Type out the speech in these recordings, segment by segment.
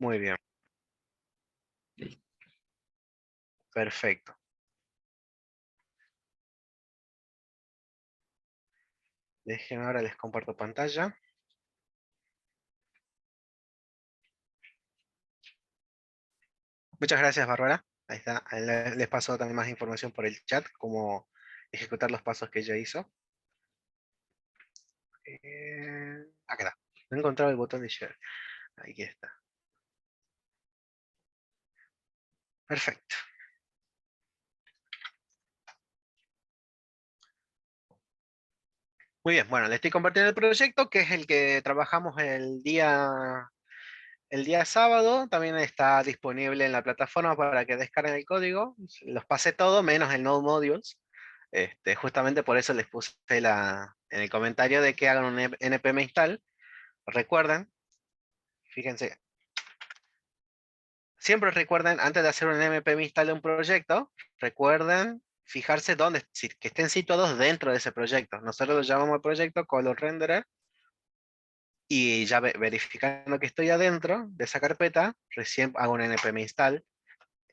Muy bien. Perfecto. Déjenme ahora les comparto pantalla. Muchas gracias, Bárbara. Ahí está. Ahí les paso también más información por el chat, cómo ejecutar los pasos que ella hizo. Acá está. No he encontrado el botón de share. Aquí está. Perfecto. Muy bien. Bueno, le estoy compartiendo el proyecto, que es el que trabajamos el día sábado. También está disponible en la plataforma para que descarguen el código. Los pasé todo, menos el Node Modules. Justamente por eso les puse en el comentario de que hagan un npm install. Recuerden, fíjense, siempre recuerden, antes de hacer un npm install de un proyecto, recuerden fijarse dónde, que estén situados dentro de ese proyecto. Nosotros lo llamamos al proyecto color renderer, y ya verificando que estoy adentro de esa carpeta, recién hago un npm install,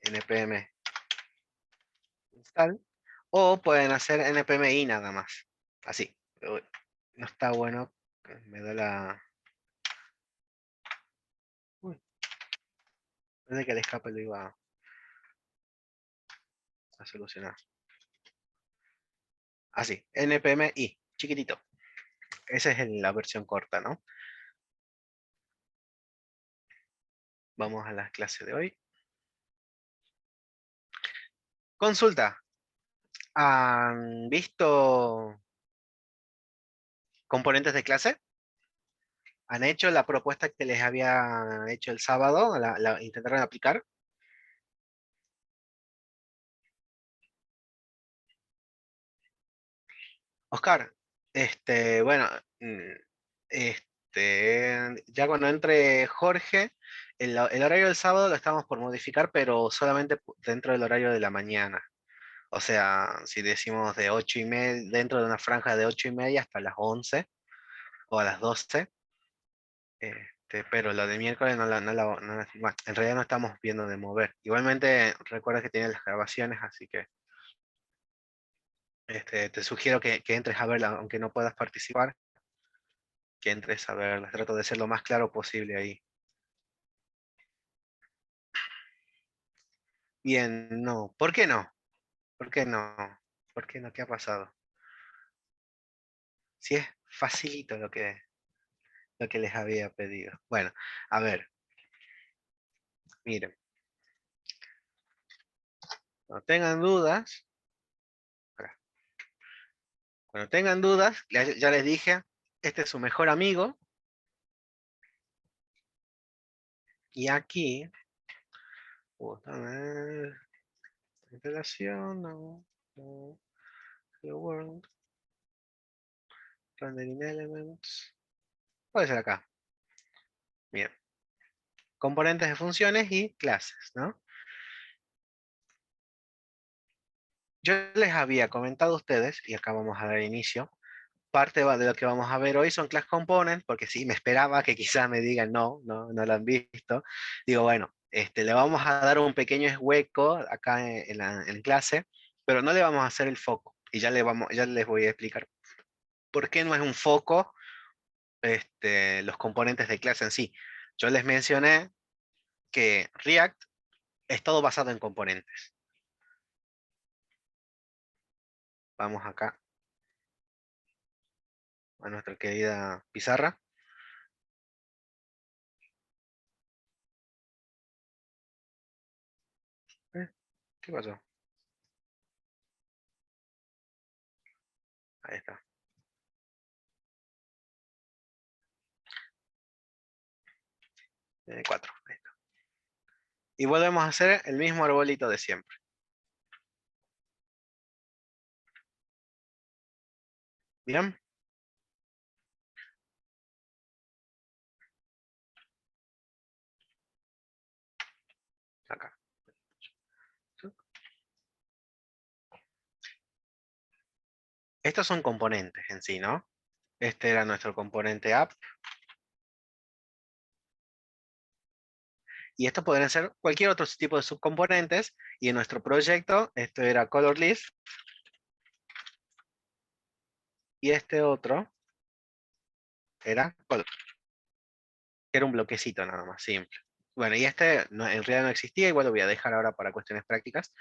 npm install, o pueden hacer npm-i nada más, así. Uy, no está bueno, me da la... Uy, parece que el escape lo iba a solucionar. Así, npm-i, chiquitito. Esa es la versión corta, ¿no? Vamos a las clases de hoy. Consulta. ¿Han visto componentes de clase? ¿Han hecho la propuesta que les había hecho el sábado? ¿La intentaron aplicar? Oscar, bueno, ya cuando entre Jorge, el horario del sábado lo estamos por modificar, pero solamente dentro del horario de la mañana. O sea, si decimos de 8:30, dentro de una franja de 8:30 hasta las 11 o a las 12. Pero lo de miércoles bueno, en realidad no estamos viendo de mover. Igualmente, recuerda que tienen las grabaciones, así que te sugiero que entres a verla, aunque no puedas participar, que entres a verla. Trato de ser lo más claro posible ahí. Bien, no. ¿Por qué no? ¿Por qué no? ¿Por qué no? ¿Qué ha pasado? Si es facilito lo que les había pedido. Bueno, a ver, miren, cuando tengan dudas, acá, cuando tengan dudas, ya les dije, este es su mejor amigo, y aquí, instalación, no, no, hello world, rendering elements, puede ser acá. Bien, componentes de funciones y clases, ¿no? Yo les había comentado a ustedes, y acá vamos a dar inicio, parte de lo que vamos a ver hoy son class components, porque sí, me esperaba que quizás me digan no, no, no lo han visto. Digo, bueno, le vamos a dar un pequeño hueco acá en clase, pero no le vamos a hacer el foco. Y ya les voy a explicar por qué no es un foco los componentes de clase en sí. Yo les mencioné que React es todo basado en componentes. Vamos acá a nuestra querida pizarra. ¿Qué pasó? Ahí está. 4. Ahí está. Y volvemos a hacer el mismo arbolito de siempre. ¿Bien? Acá. Estos son componentes en sí, ¿no? Este era nuestro componente app. Y estos podrían ser cualquier otro tipo de subcomponentes, y en nuestro proyecto esto era color list, y este otro era color, que era un bloquecito nada más, simple. Bueno, y este en realidad no existía, igual lo voy a dejar ahora para cuestiones prácticas.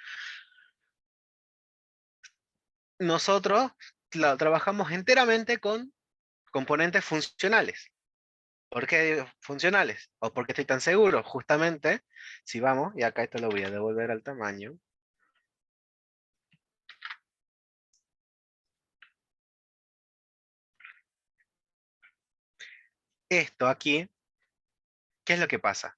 Nosotros trabajamos enteramente con componentes funcionales. ¿Por qué funcionales? ¿O por qué estoy tan seguro? Justamente, si vamos, y acá esto lo voy a devolver al tamaño. Esto aquí, ¿qué es lo que pasa?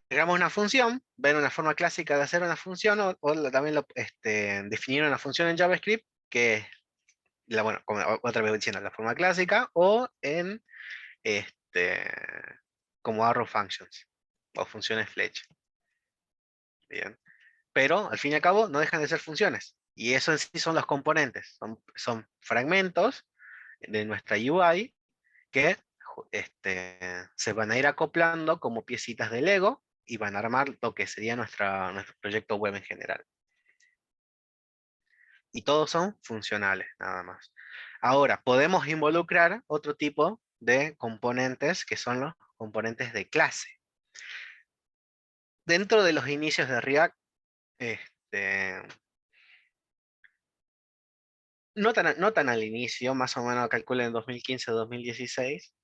Digamos una función, ven una forma clásica de hacer una función, también definir una función en JavaScript, que es, bueno, otra vez diciendo, la forma clásica, o en este, como arrow functions, o funciones flecha. Bien. Pero al fin y al cabo no dejan de ser funciones. Y eso en sí son los componentes, son fragmentos de nuestra UI que se van a ir acoplando como piecitas de Lego y van a armar lo que sería nuestro proyecto web en general. Y todos son funcionales, nada más. Ahora, podemos involucrar otro tipo de componentes que son los componentes de clase. Dentro de los inicios de React, este, no tan al inicio, más o menos calculen en 2015-2016,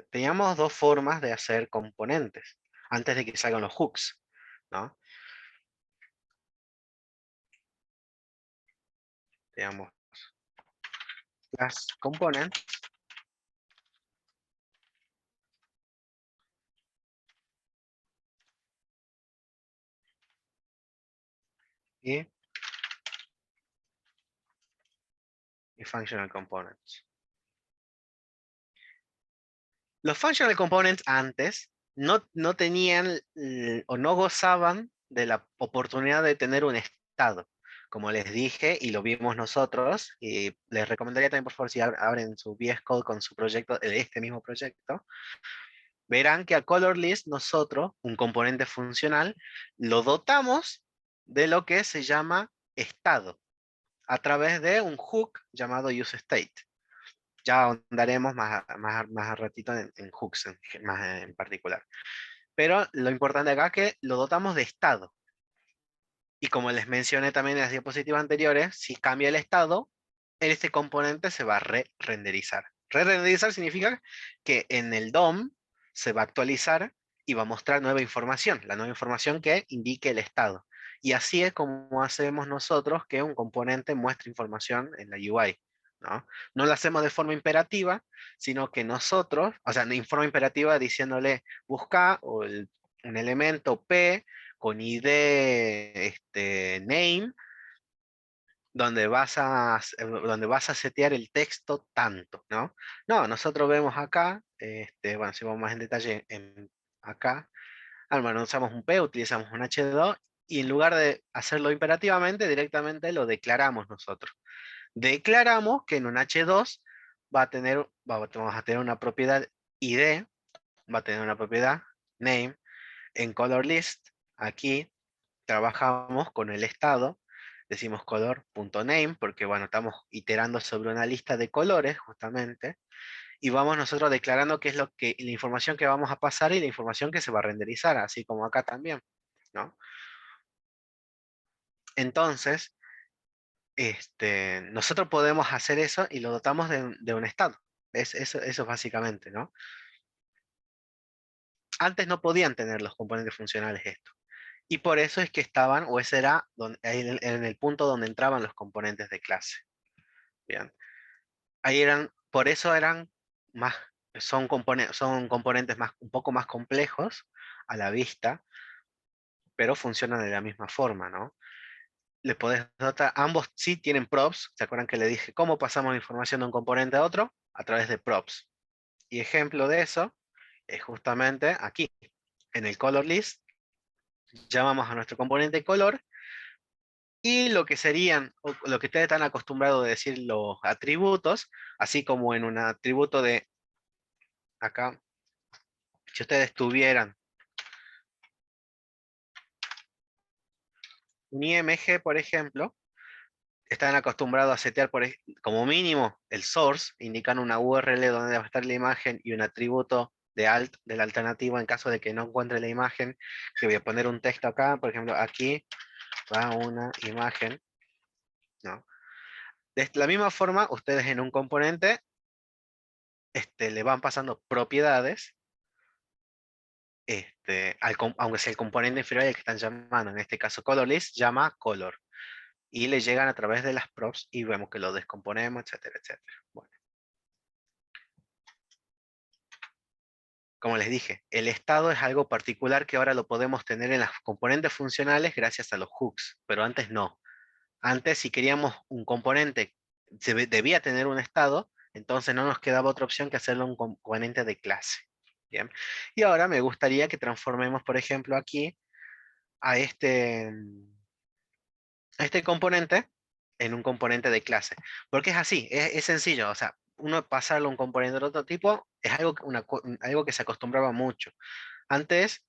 teníamos dos formas de hacer componentes antes de que salgan los hooks, ¿no? Teníamos las components y, y functional components. Los functional components antes no tenían o no gozaban de la oportunidad de tener un estado. Como les dije, y lo vimos nosotros, y les recomendaría también, por favor, si abren su VS Code con su proyecto, este mismo proyecto, verán que a color list nosotros, un componente funcional, lo dotamos de lo que se llama estado, a través de un hook llamado useState. Ya ahondaremos más a ratito en hooks más en particular. Pero lo importante acá es que lo dotamos de estado. Y como les mencioné también en las diapositivas anteriores, si cambia el estado, este componente se va a re-renderizar. Re-renderizar significa que en el DOM se va a actualizar y va a mostrar nueva información, la nueva información que indique el estado. Y así es como hacemos nosotros que un componente muestre información en la UI, ¿no? No lo hacemos de forma imperativa, sino que nosotros, o sea, en forma imperativa diciéndole busca un elemento P con ID name, donde vas a setear el texto tanto, ¿no? No, nosotros vemos acá, bueno, si vamos más en detalle acá, bueno, usamos un P, utilizamos un H2, y en lugar de hacerlo imperativamente, directamente lo declaramos nosotros. Declaramos que en un H2 vamos a tener una propiedad ID, va a tener una propiedad name, en color list, aquí trabajamos con el estado, decimos color.name, porque bueno, estamos iterando sobre una lista de colores justamente, y vamos nosotros declarando qué es la información que vamos a pasar y la información que se va a renderizar, así como acá también, ¿no? Entonces, nosotros podemos hacer eso y lo dotamos de un estado. Eso básicamente, ¿no? Antes no podían tener los componentes funcionales esto. Y por eso es que estaban, o ese era en el punto donde entraban los componentes de clase. Bien. Ahí por eso eran más, son componentes un poco más complejos a la vista, pero funcionan de la misma forma, ¿no? Le podés dotar, ambos sí tienen props. ¿Se acuerdan que le dije cómo pasamos la información de un componente a otro? A través de props. Y ejemplo de eso es justamente aquí, en el color list, llamamos a nuestro componente color. Y lo que serían, o lo que ustedes están acostumbrados a decir los atributos, así como en un atributo de acá, Si ustedes tuvieran un IMG, por ejemplo, están acostumbrados a setear como mínimo el source, indicando una URL donde va a estar la imagen y un atributo de alt de la alternativa en caso de que no encuentre la imagen, que voy a poner un texto acá, por ejemplo, aquí va una imagen, ¿no? De la misma forma, ustedes en un componente le van pasando propiedades, aunque sea el componente inferior al que están llamando, en este caso colorlist llama color, y le llegan a través de las props y vemos que lo descomponemos, etcétera, etcétera. Bueno, como les dije, el estado es algo particular que ahora lo podemos tener en las componentes funcionales gracias a los hooks, pero antes no. Antes, si queríamos un componente, debía tener un estado, entonces no nos quedaba otra opción que hacerlo un componente de clase. Bien. Y ahora me gustaría que transformemos, por ejemplo, aquí a este componente en un componente de clase. Porque es así, es sencillo. O sea, uno pasarlo a un componente de otro tipo es algo, algo que se acostumbraba mucho. Antes,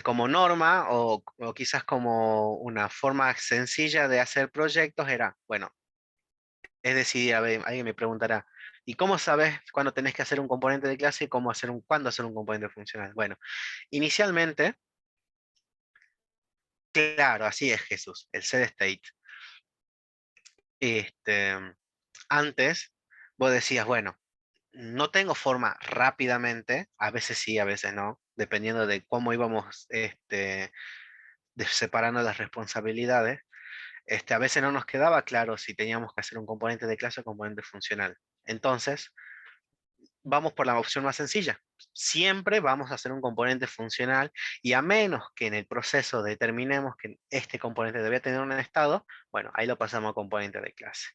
como norma o quizás como una forma sencilla de hacer proyectos era, bueno, es decir, a ver, alguien me preguntará, ¿y cómo sabes cuándo tenés que hacer un componente de clase y cuándo hacer un componente funcional? Bueno, inicialmente, claro, así es Jesús, el set state. Este, antes, vos decías, bueno, no tengo forma rápidamente, a veces sí, a veces no, dependiendo de cómo íbamos separando las responsabilidades. A veces no nos quedaba claro si teníamos que hacer un componente de clase o componente funcional. Entonces, vamos por la opción más sencilla. Siempre vamos a hacer un componente funcional y a menos que en el proceso determinemos que este componente debe tener un estado, bueno, ahí lo pasamos a componente de clase.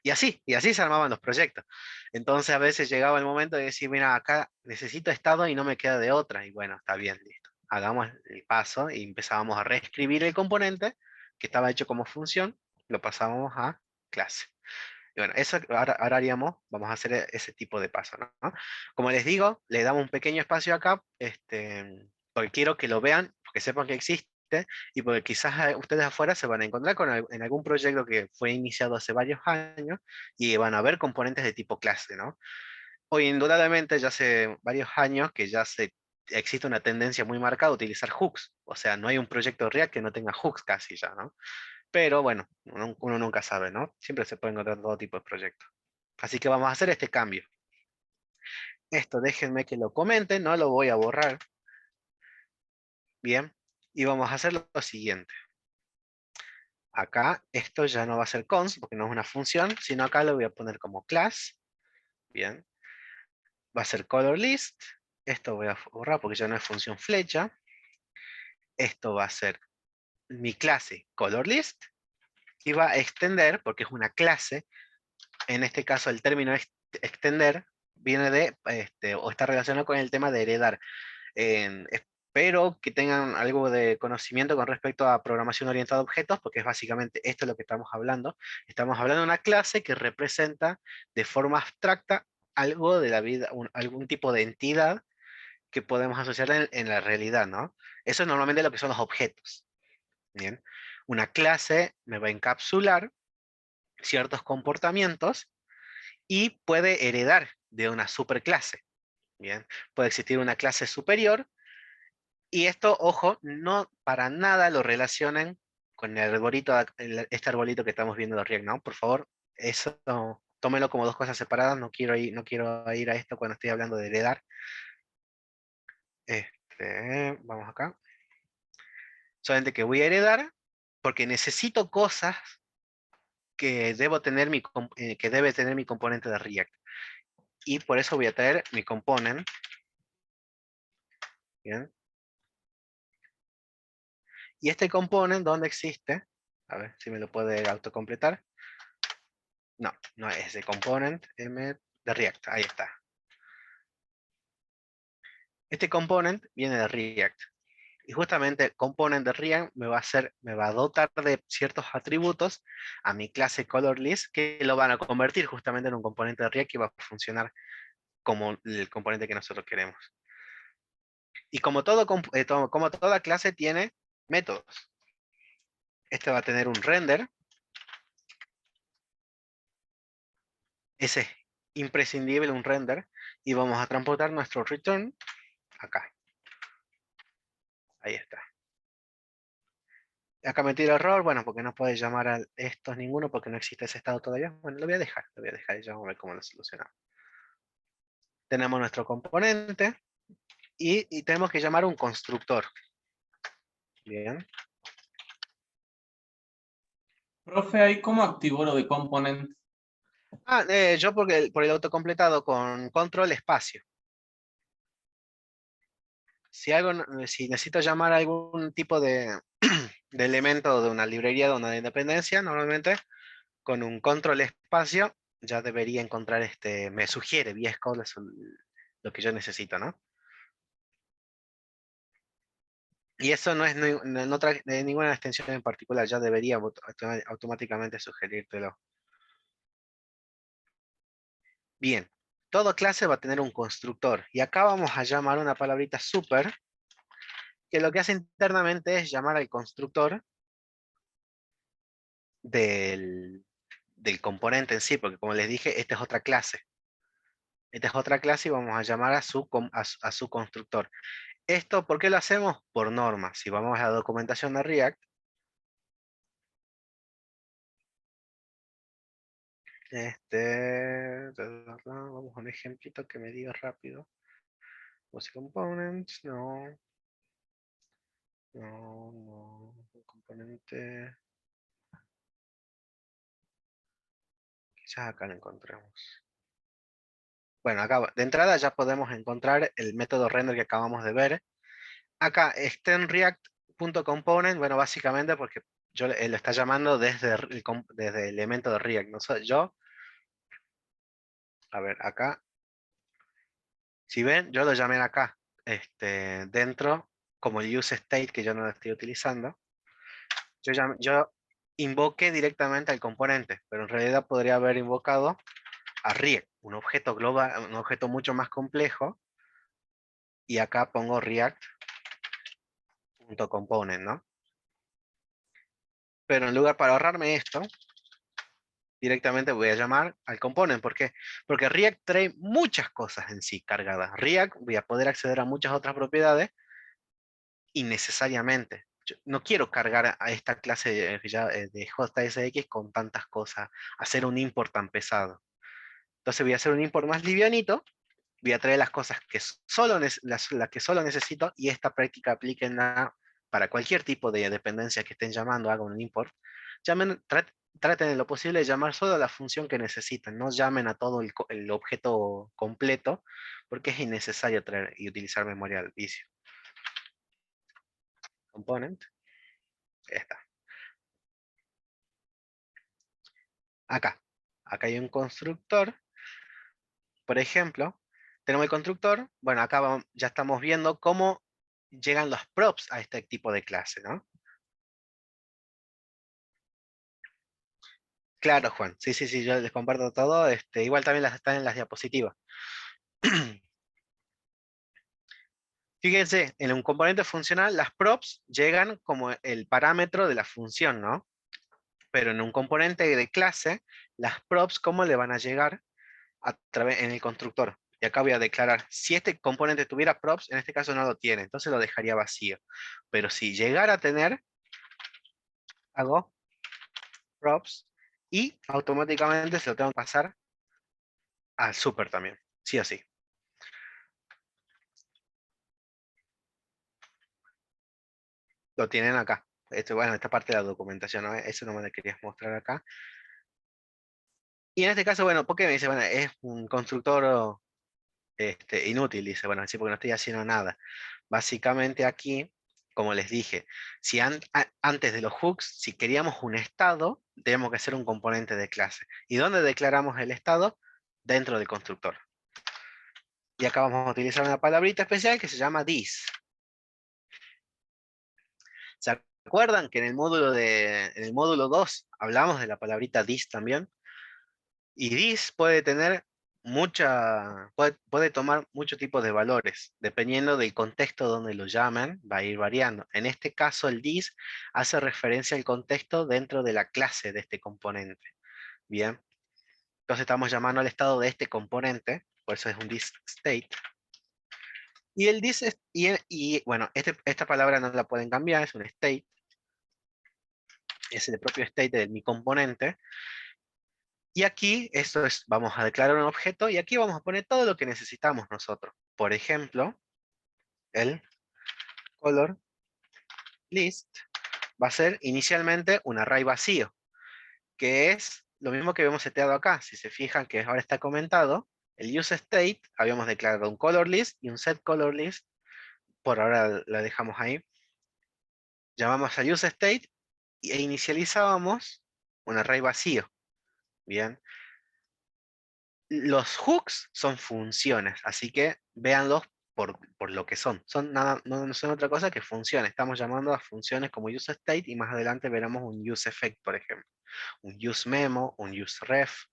Y así se armaban los proyectos. Entonces a veces llegaba el momento de decir, mira, acá necesito estado y no me queda de otra. Y bueno, está bien, listo. Hagamos el paso y empezábamos a reescribir el componente que estaba hecho como función, lo pasábamos a clase. Y bueno, eso ahora haríamos, vamos a hacer ese tipo de paso, ¿no? Como les digo, le damos un pequeño espacio acá, porque quiero que lo vean, porque sepan que existe, y porque quizás ustedes afuera se van a encontrar en algún proyecto que fue iniciado hace varios años y van a ver componentes de tipo clase, ¿no? Hoy indudablemente ya hace varios años que existe una tendencia muy marcada a utilizar hooks, o sea, no hay un proyecto React que no tenga hooks casi ya, ¿no? Pero bueno, uno nunca sabe, ¿no? Siempre se puede encontrar todo tipo de proyectos. Así que vamos a hacer este cambio. Esto déjenme que lo comenten, no lo voy a borrar. Bien. Y vamos a hacer lo siguiente. Acá esto ya no va a ser const porque no es una función, sino acá lo voy a poner como class. Bien. Va a ser color list. Esto voy a borrar porque ya no es función flecha. Esto va a ser mi clase color list. Y va a extender, porque es una clase, en este caso el término extender viene o está relacionado con el tema de heredar. Espero que tengan algo de conocimiento con respecto a programación orientada a objetos, porque es básicamente esto lo que estamos hablando. Estamos hablando de una clase que representa de forma abstracta algo de la vida, algún tipo de entidad que podemos asociar en la realidad, ¿no? Eso es normalmente lo que son los objetos. Bien. Una clase me va a encapsular ciertos comportamientos y puede heredar de una superclase. Bien, puede existir una clase superior y esto, ojo, no para nada lo relacionen con el arbolito, este arbolito que estamos viendo de React, ¿no? Por favor, eso tómelo como dos cosas separadas, no quiero ir a esto cuando estoy hablando de heredar. Vamos acá. Solamente que voy a heredar porque necesito cosas que que debe tener mi componente de React. Y por eso voy a traer mi component. ¿Bien? Y este component, ¿dónde existe? A ver si me lo puede autocompletar. No, no es de component m de React. Ahí está. Este component viene de React. Y justamente el component de React me va a dotar de ciertos atributos a mi clase ColorList que lo van a convertir justamente en un componente de React que va a funcionar como el componente que nosotros queremos. Y como, como toda clase tiene métodos. Este va a tener un render. Ese es imprescindible, un render. Y vamos a transportar nuestro return acá. Ahí está. Acá metí el error, bueno, porque no puede llamar a estos ninguno porque no existe ese estado todavía. Bueno, lo voy a dejar y ya vamos a ver cómo lo solucionamos. Tenemos nuestro componente y tenemos que llamar un constructor. Bien. Profe, ¿ahí cómo activo lo de component? Yo porque por el autocompletado con control espacio. Si necesito llamar a algún tipo de elemento de una librería de una dependencia, normalmente con un control espacio ya debería encontrar me sugiere VS Code lo que yo necesito, ¿no? Y eso no es no trae ninguna extensión en particular, ya debería automáticamente sugerírtelo. Bien, toda clase va a tener un constructor. Y acá vamos a llamar una palabrita super, que lo que hace internamente es llamar al constructor del, del componente en sí, porque como les dije, esta es otra clase. Esta es otra clase y vamos a llamar a su constructor. Esto, ¿por qué lo hacemos? Por norma. Si vamos a la documentación de React, vamos a un ejemplito que me diga rápido. Was components, no, un componente, quizás acá lo encontremos. Bueno, acá de entrada ya podemos encontrar el método render que acabamos de ver. Acá, extendReact.component, bueno, básicamente porque lo está llamando desde el elemento de React. No soy yo, a ver, acá, si ven, yo lo llamé acá, dentro, como el use state que yo no lo estoy utilizando. Yo invoqué directamente al componente, pero en realidad podría haber invocado a React, un objeto global, un objeto mucho más complejo, y acá pongo React.component, ¿no? Pero en lugar para ahorrarme esto, directamente voy a llamar al component. ¿Por qué? Porque React trae muchas cosas en sí cargadas. React voy a poder acceder a muchas otras propiedades innecesariamente. Yo no quiero cargar a esta clase de JSX con tantas cosas, hacer un import tan pesado. Entonces voy a hacer un import más livianito, voy a traer las cosas que las que solo necesito y esta práctica aplíquenla para cualquier tipo de dependencia que estén llamando, hagan un import. Traten en lo posible de llamar solo a la función que necesitan, no llamen a todo el objeto completo, porque es innecesario traer y utilizar memoria al vicio. Component, ya está. Acá, acá hay un constructor, por ejemplo, tenemos el constructor, bueno, acá ya estamos viendo cómo llegan los props a este tipo de clase, ¿no? Claro, Juan, sí, sí, sí, yo les comparto todo, igual también las están en las diapositivas. Fíjense, en un componente funcional, las props llegan como el parámetro de la función, ¿no? Pero en un componente de clase, las props, ¿cómo le van a llegar en el constructor? Y acá voy a declarar, si este componente tuviera props, en este caso no lo tiene, entonces lo dejaría vacío. Pero si llegara a tener, hago props y automáticamente se lo tengo que pasar al super también, sí o sí. Lo tienen acá. Bueno, esta parte de la documentación, ¿no? Eso no me lo querías mostrar acá. Y en este caso, bueno, ¿por qué me dice, bueno, es un constructor inútil? Dice, bueno, sí, porque no estoy haciendo nada. Básicamente aquí, como les dije, si antes de los hooks, si queríamos un estado, tenemos que hacer un componente de clase. ¿Y dónde declaramos el estado? Dentro del constructor. Y acá vamos a utilizar una palabrita especial que se llama this. ¿Se acuerdan que en el módulo 2 hablamos de la palabrita this también? Y this puede tener puede tomar muchos tipos de valores. Dependiendo del contexto donde lo llamen, va a ir variando. En este caso, el this hace referencia al contexto dentro de la clase de este componente. Bien. Entonces estamos llamando al estado de este componente, por eso es un this state. Y el this, bueno, esta palabra no la pueden cambiar, es un state. Es el propio state de mi componente. Y aquí, esto es, vamos a declarar un objeto y aquí vamos a poner todo lo que necesitamos nosotros. Por ejemplo, el color list va a ser inicialmente un array vacío, que es lo mismo que habíamos seteado acá. Si se fijan que ahora está comentado, el useState habíamos declarado un color list y un setColorList. Por ahora la dejamos ahí. Llamamos al useState e inicializábamos un array vacío. Bien. Los hooks son funciones, así que véanlos por lo que son. No son otra cosa que funciones. Estamos llamando a funciones como useState y más adelante veremos un useEffect, por ejemplo. Un useMemo, un useRef,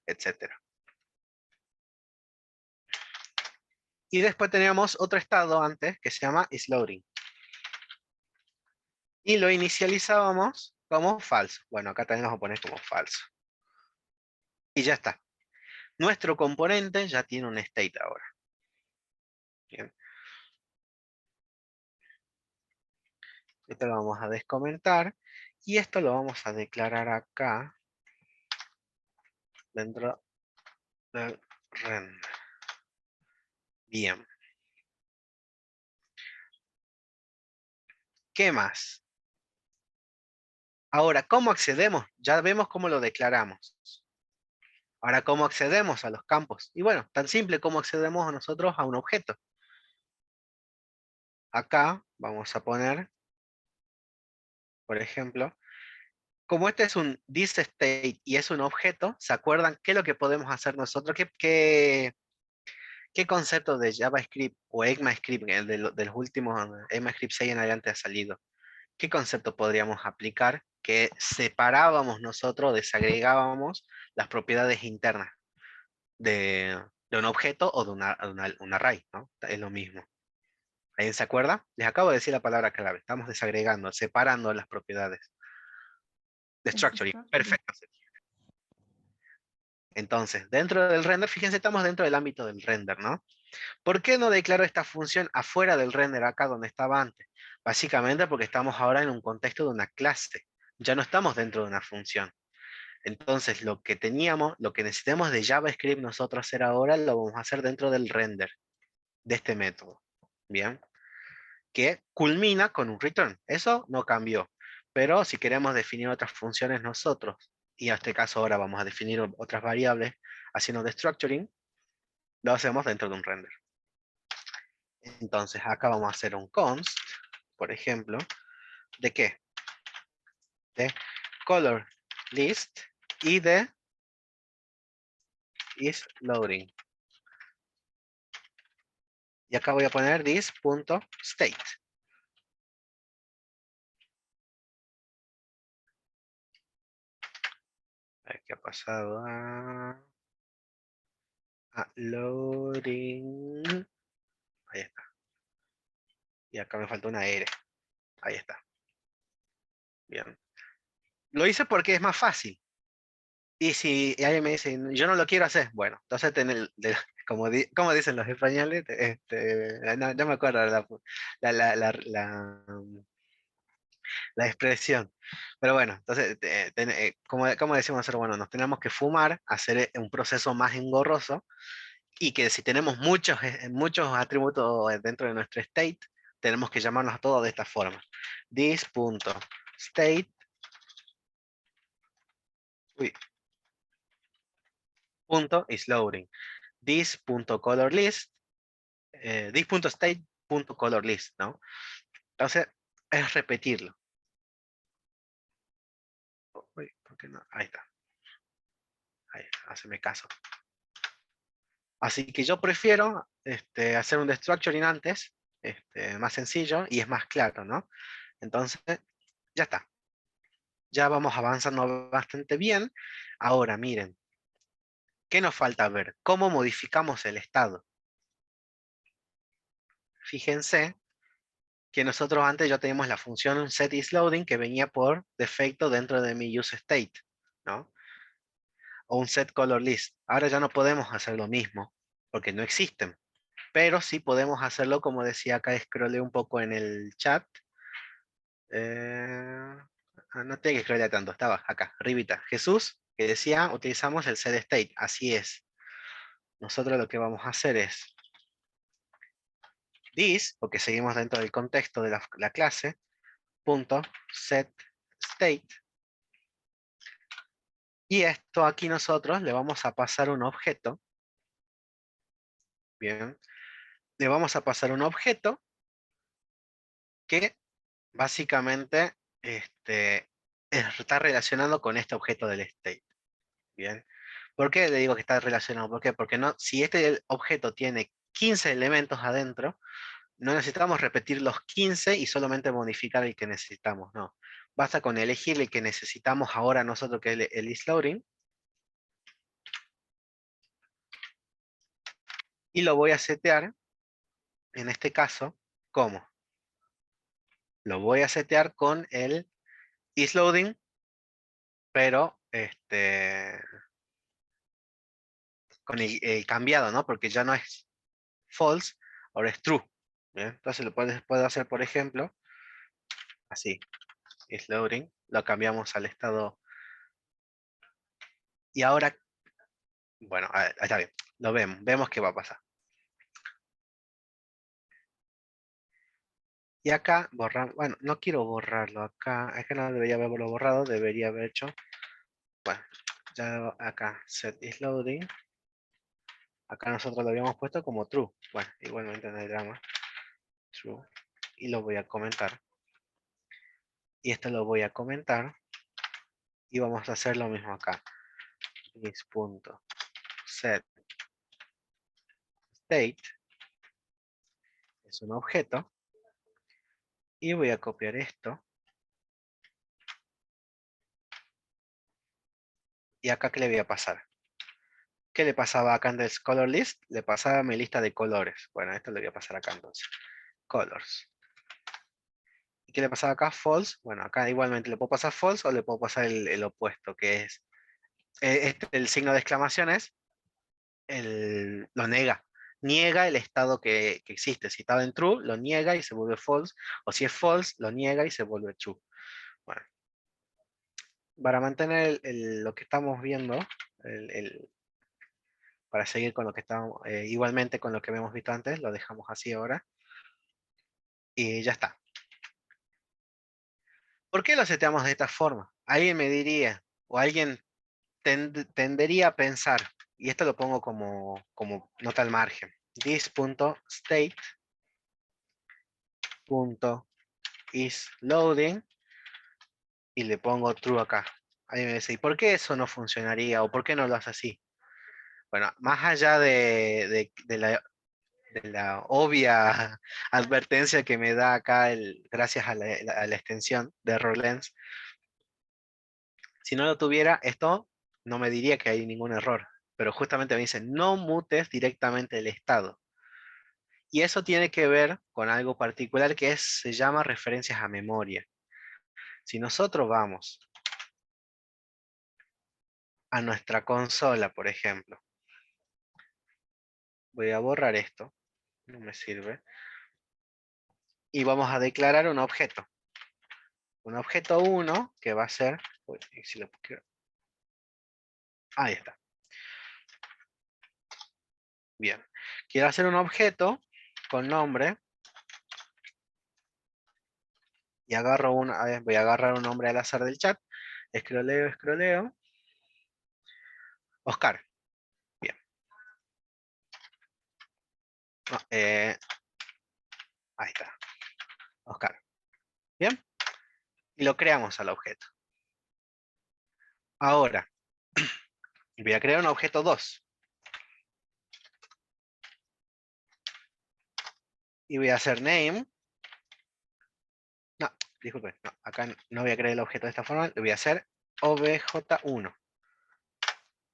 etc. Y después teníamos otro estado antes que se llama isLoading. Y lo inicializábamos como falso. Bueno, acá también vamos a poner como falso. Y ya está. Nuestro componente ya tiene un state ahora. Bien. Esto lo vamos a descomentar. Y esto lo vamos a declarar acá. Dentro del render. Bien. ¿Qué más? Ahora, ¿cómo accedemos? Ya vemos cómo lo declaramos. Ahora, ¿cómo accedemos a los campos? Y bueno, tan simple como accedemos a nosotros a un objeto. Acá vamos a poner, por ejemplo, como este es un thisState y es un objeto, ¿se acuerdan qué es lo que podemos hacer nosotros? ¿Qué concepto de JavaScript o ECMAScript, el de los últimos ECMAScript 6 en adelante ha salido? ¿Qué concepto podríamos aplicar que separábamos nosotros, desagregábamos las propiedades internas de un objeto o un array, ¿no? Es lo mismo. ¿Alguien se acuerda? Les acabo de decir la palabra clave. Estamos desagregando, separando las propiedades. Destructuring. Perfecto. Entonces, dentro del render, fíjense, estamos dentro del ámbito del render, ¿no? ¿Por qué no declaro esta función afuera del render acá donde estaba antes? Básicamente porque estamos ahora en un contexto de una clase. Ya no estamos dentro de una función. Entonces, lo que necesitemos de JavaScript nosotros hacer ahora, lo vamos a hacer dentro del render de este método. Bien. Que culmina con un return. Eso no cambió. Pero si queremos definir otras funciones nosotros, y en este caso ahora vamos a definir otras variables haciendo destructuring, lo hacemos dentro de un render. Entonces acá vamos a hacer un const, por ejemplo, ¿de qué? De color list y de isLoading. Y acá voy a poner this.state. A ver qué ha pasado. Loading. Ahí está. Y acá me falta una R. Ahí está. Bien. Lo hice porque es más fácil. Y si alguien me dice, yo no lo quiero hacer, bueno, entonces como dicen los españoles, no me acuerdo la expresión. Pero bueno, entonces, como decimos nosotros, bueno, nos tenemos que fumar, hacer un proceso más engorroso, y que si tenemos muchos atributos dentro de nuestro state, tenemos que llamarnos a todos de esta forma. This.state. Uy, punto is loading. This.colorList. This.state.colorList, ¿no? Entonces, es repetirlo. Uy, ¿por qué no? Ahí está. Ahí, haceme caso. Así que yo prefiero hacer un destructuring antes, más sencillo y es más claro, ¿no? Entonces, ya está. Ya vamos avanzando bastante bien. Ahora, miren. ¿Qué nos falta ver? ¿Cómo modificamos el estado? Fíjense que nosotros antes ya teníamos la función setIsLoading que venía por defecto dentro de mi useState, ¿no? O un setColorList. Ahora ya no podemos hacer lo mismo, porque no existen. Pero sí podemos hacerlo, como decía acá, scrollé un poco en el chat. No tiene que scrollear tanto, estaba acá, arribita. Jesús, que decía, utilizamos el setState. Así es. Nosotros lo que vamos a hacer es this, porque seguimos dentro del contexto de la clase, punto set state. Y esto aquí nosotros le vamos a pasar un objeto. Bien. Le vamos a pasar un objeto que básicamente está relacionado con este objeto del state. Bien. ¿Por qué le digo que está relacionado? ¿Por qué? Porque no, si este objeto tiene 15 elementos adentro, no necesitamos repetir los 15 y solamente modificar el que necesitamos, no. Basta con elegir el que necesitamos ahora nosotros, que es el isLoading, y lo voy a setear, en este caso, ¿cómo? Lo voy a setear con el isLoading, pero con el cambiado, ¿no? Porque ya no es false, ahora es true. ¿Bien? Entonces puedo hacer, por ejemplo, así, isLoading, lo cambiamos al estado. Y ahora, bueno, está bien, lo vemos qué va a pasar. Y acá borramos, bueno, no quiero borrarlo acá, es que no debería haberlo borrado, debería haber hecho, bueno, ya acá, set is loading, acá nosotros lo habíamos puesto como true, bueno, igualmente no hay drama, true, y lo voy a comentar, y esto lo voy a comentar, y vamos a hacer lo mismo acá, this.set state, es un objeto, y voy a copiar esto, y acá ¿qué le voy a pasar? ¿Qué le pasaba acá en el color list? Le pasaba mi lista de colores. Bueno, esto le voy a pasar acá entonces. Colors. ¿Y qué le pasaba acá? False. Bueno, acá igualmente le puedo pasar false o le puedo pasar el opuesto, que es el signo de exclamación es lo nega. Niega el estado que existe. Si estaba en true, lo niega y se vuelve false. O si es false, lo niega y se vuelve true. Bueno, para mantener lo que estamos viendo, para seguir con lo que estamos, igualmente con lo que habíamos visto antes, lo dejamos así ahora. Y ya está. ¿Por qué lo seteamos de esta forma? Alguien me diría, o alguien tendería a pensar, y esto lo pongo como nota al margen, this.state.isLoading, y le pongo true acá. Alguien me dice, ¿y por qué eso no funcionaría? ¿O por qué no lo hace así? Bueno, más allá de la obvia advertencia que me da acá, gracias a la extensión de ErrorLens, si no lo tuviera, esto no me diría que hay ningún error, pero justamente me dice, no mutes directamente el estado. Y eso tiene que ver con algo particular que se llama referencias a memoria. Si nosotros vamos a nuestra consola, por ejemplo, voy a borrar esto, no me sirve, y vamos a declarar un objeto. Un objeto 1 que va a ser, uy, si ahí está. Bien, quiero hacer un objeto con nombre y voy a agarrar un nombre al azar del chat, escroleo, Oscar. Bien. No, ahí está, Oscar. Bien, y lo creamos al objeto. Ahora, voy a crear un objeto 2. Y voy a hacer name. No, disculpen, no, acá no voy a crear el objeto de esta forma, lo voy a hacer obj1.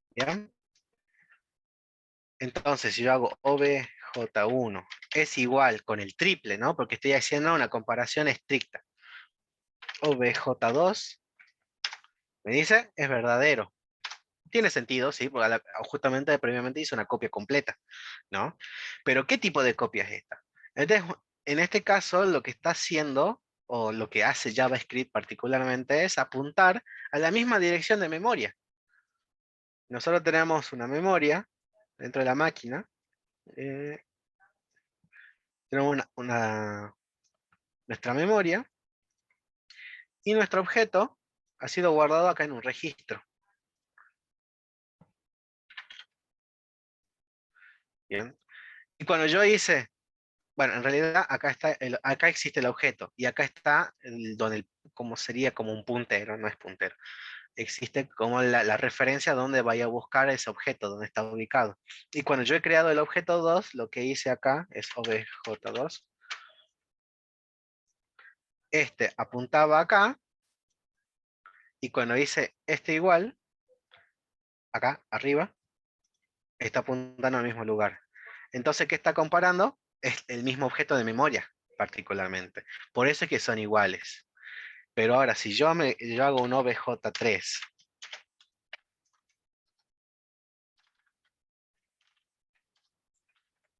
¿Bien? Entonces, si yo hago obj1 es igual con el triple, ¿no? Porque estoy haciendo una comparación estricta. Obj2 me dice, es verdadero. Tiene sentido, sí, porque justamente previamente hice una copia completa, ¿no? Pero ¿qué tipo de copia es esta? Entonces, en este caso, lo que está haciendo, o lo que hace JavaScript particularmente, es apuntar a la misma dirección de memoria. Nosotros tenemos una memoria dentro de la máquina. eh, tenemos nuestra memoria y nuestro objeto ha sido guardado acá en un registro. Bien. Y cuando yo hice, bueno, en realidad acá está acá existe el objeto y acá está como sería como un puntero, no es puntero. Existe como la referencia donde vaya a buscar ese objeto, donde está ubicado. Y cuando yo he creado el objeto 2, lo que hice acá es obj2. Este apuntaba acá y cuando hice este igual, acá arriba, está apuntando al mismo lugar. Entonces, ¿qué está comparando? Es el mismo objeto de memoria, particularmente. Por eso es que son iguales. Pero ahora, si yo hago un obj3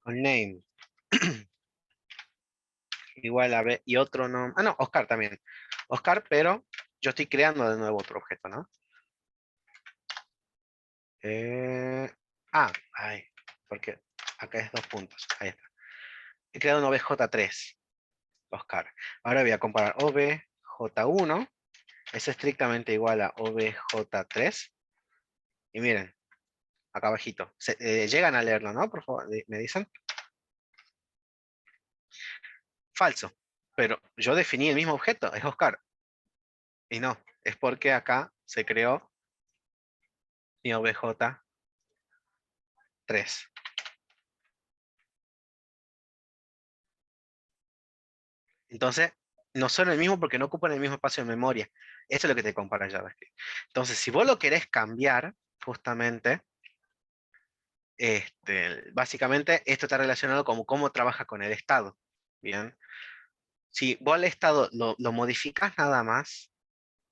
con name igual a b y otro no. Ah, no, Oscar también. Oscar, pero yo estoy creando de nuevo otro objeto, ¿no? Eh, ay, porque acá es 2 puntos. Ahí está. He creado un obj3, Oscar. Ahora voy a comparar obj1, es estrictamente igual a obj3. Y miren, acá abajito. Llegan a leerlo, ¿no? Por favor, me dicen. Falso. Pero yo definí el mismo objeto, es Oscar. Y no, es porque acá se creó mi obj3. Entonces, no son el mismo porque no ocupan el mismo espacio de memoria. Eso es lo que te compara JavaScript. Entonces, si vos lo querés cambiar, justamente, básicamente esto está relacionado con cómo trabaja con el estado. Bien. Si vos al estado lo modificás nada más,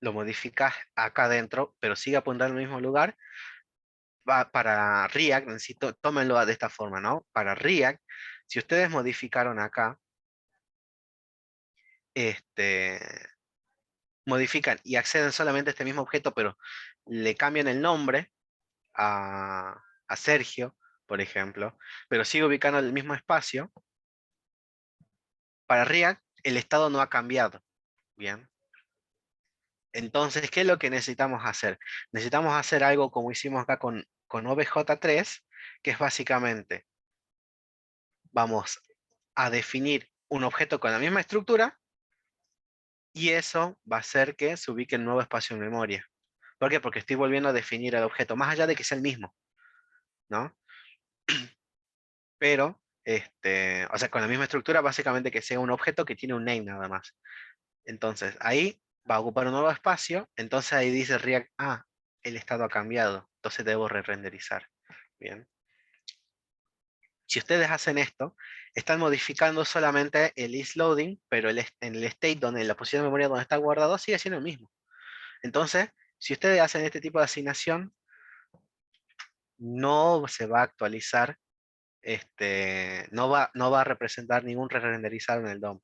lo modificás acá adentro, pero sigue apuntando al mismo lugar, para React, necesito, tómenlo de esta forma, ¿no? Para React, si ustedes modificaron acá, este, modifican y acceden solamente a este mismo objeto, pero le cambian el nombre a Sergio, por ejemplo, pero sigue ubicando el mismo espacio, para React el estado no ha cambiado. Bien. Entonces, ¿qué es lo que necesitamos hacer? Necesitamos hacer algo como hicimos acá con obj3, que es básicamente, vamos a definir un objeto con la misma estructura y eso va a hacer que se ubique en un nuevo espacio en memoria. ¿Por qué? Porque estoy volviendo a definir el objeto, más allá de que sea el mismo, ¿no? Pero, o sea, con la misma estructura, básicamente que sea un objeto que tiene un name nada más. Entonces, ahí va a ocupar un nuevo espacio, entonces ahí dice React, el estado ha cambiado, entonces debo re-renderizar. Bien. Si ustedes hacen esto, están modificando solamente el isLoading, pero en el state donde la posición de memoria donde está guardado sigue siendo el mismo. Entonces, si ustedes hacen este tipo de asignación, no se va a actualizar, no va a representar ningún re-renderizado en el DOM.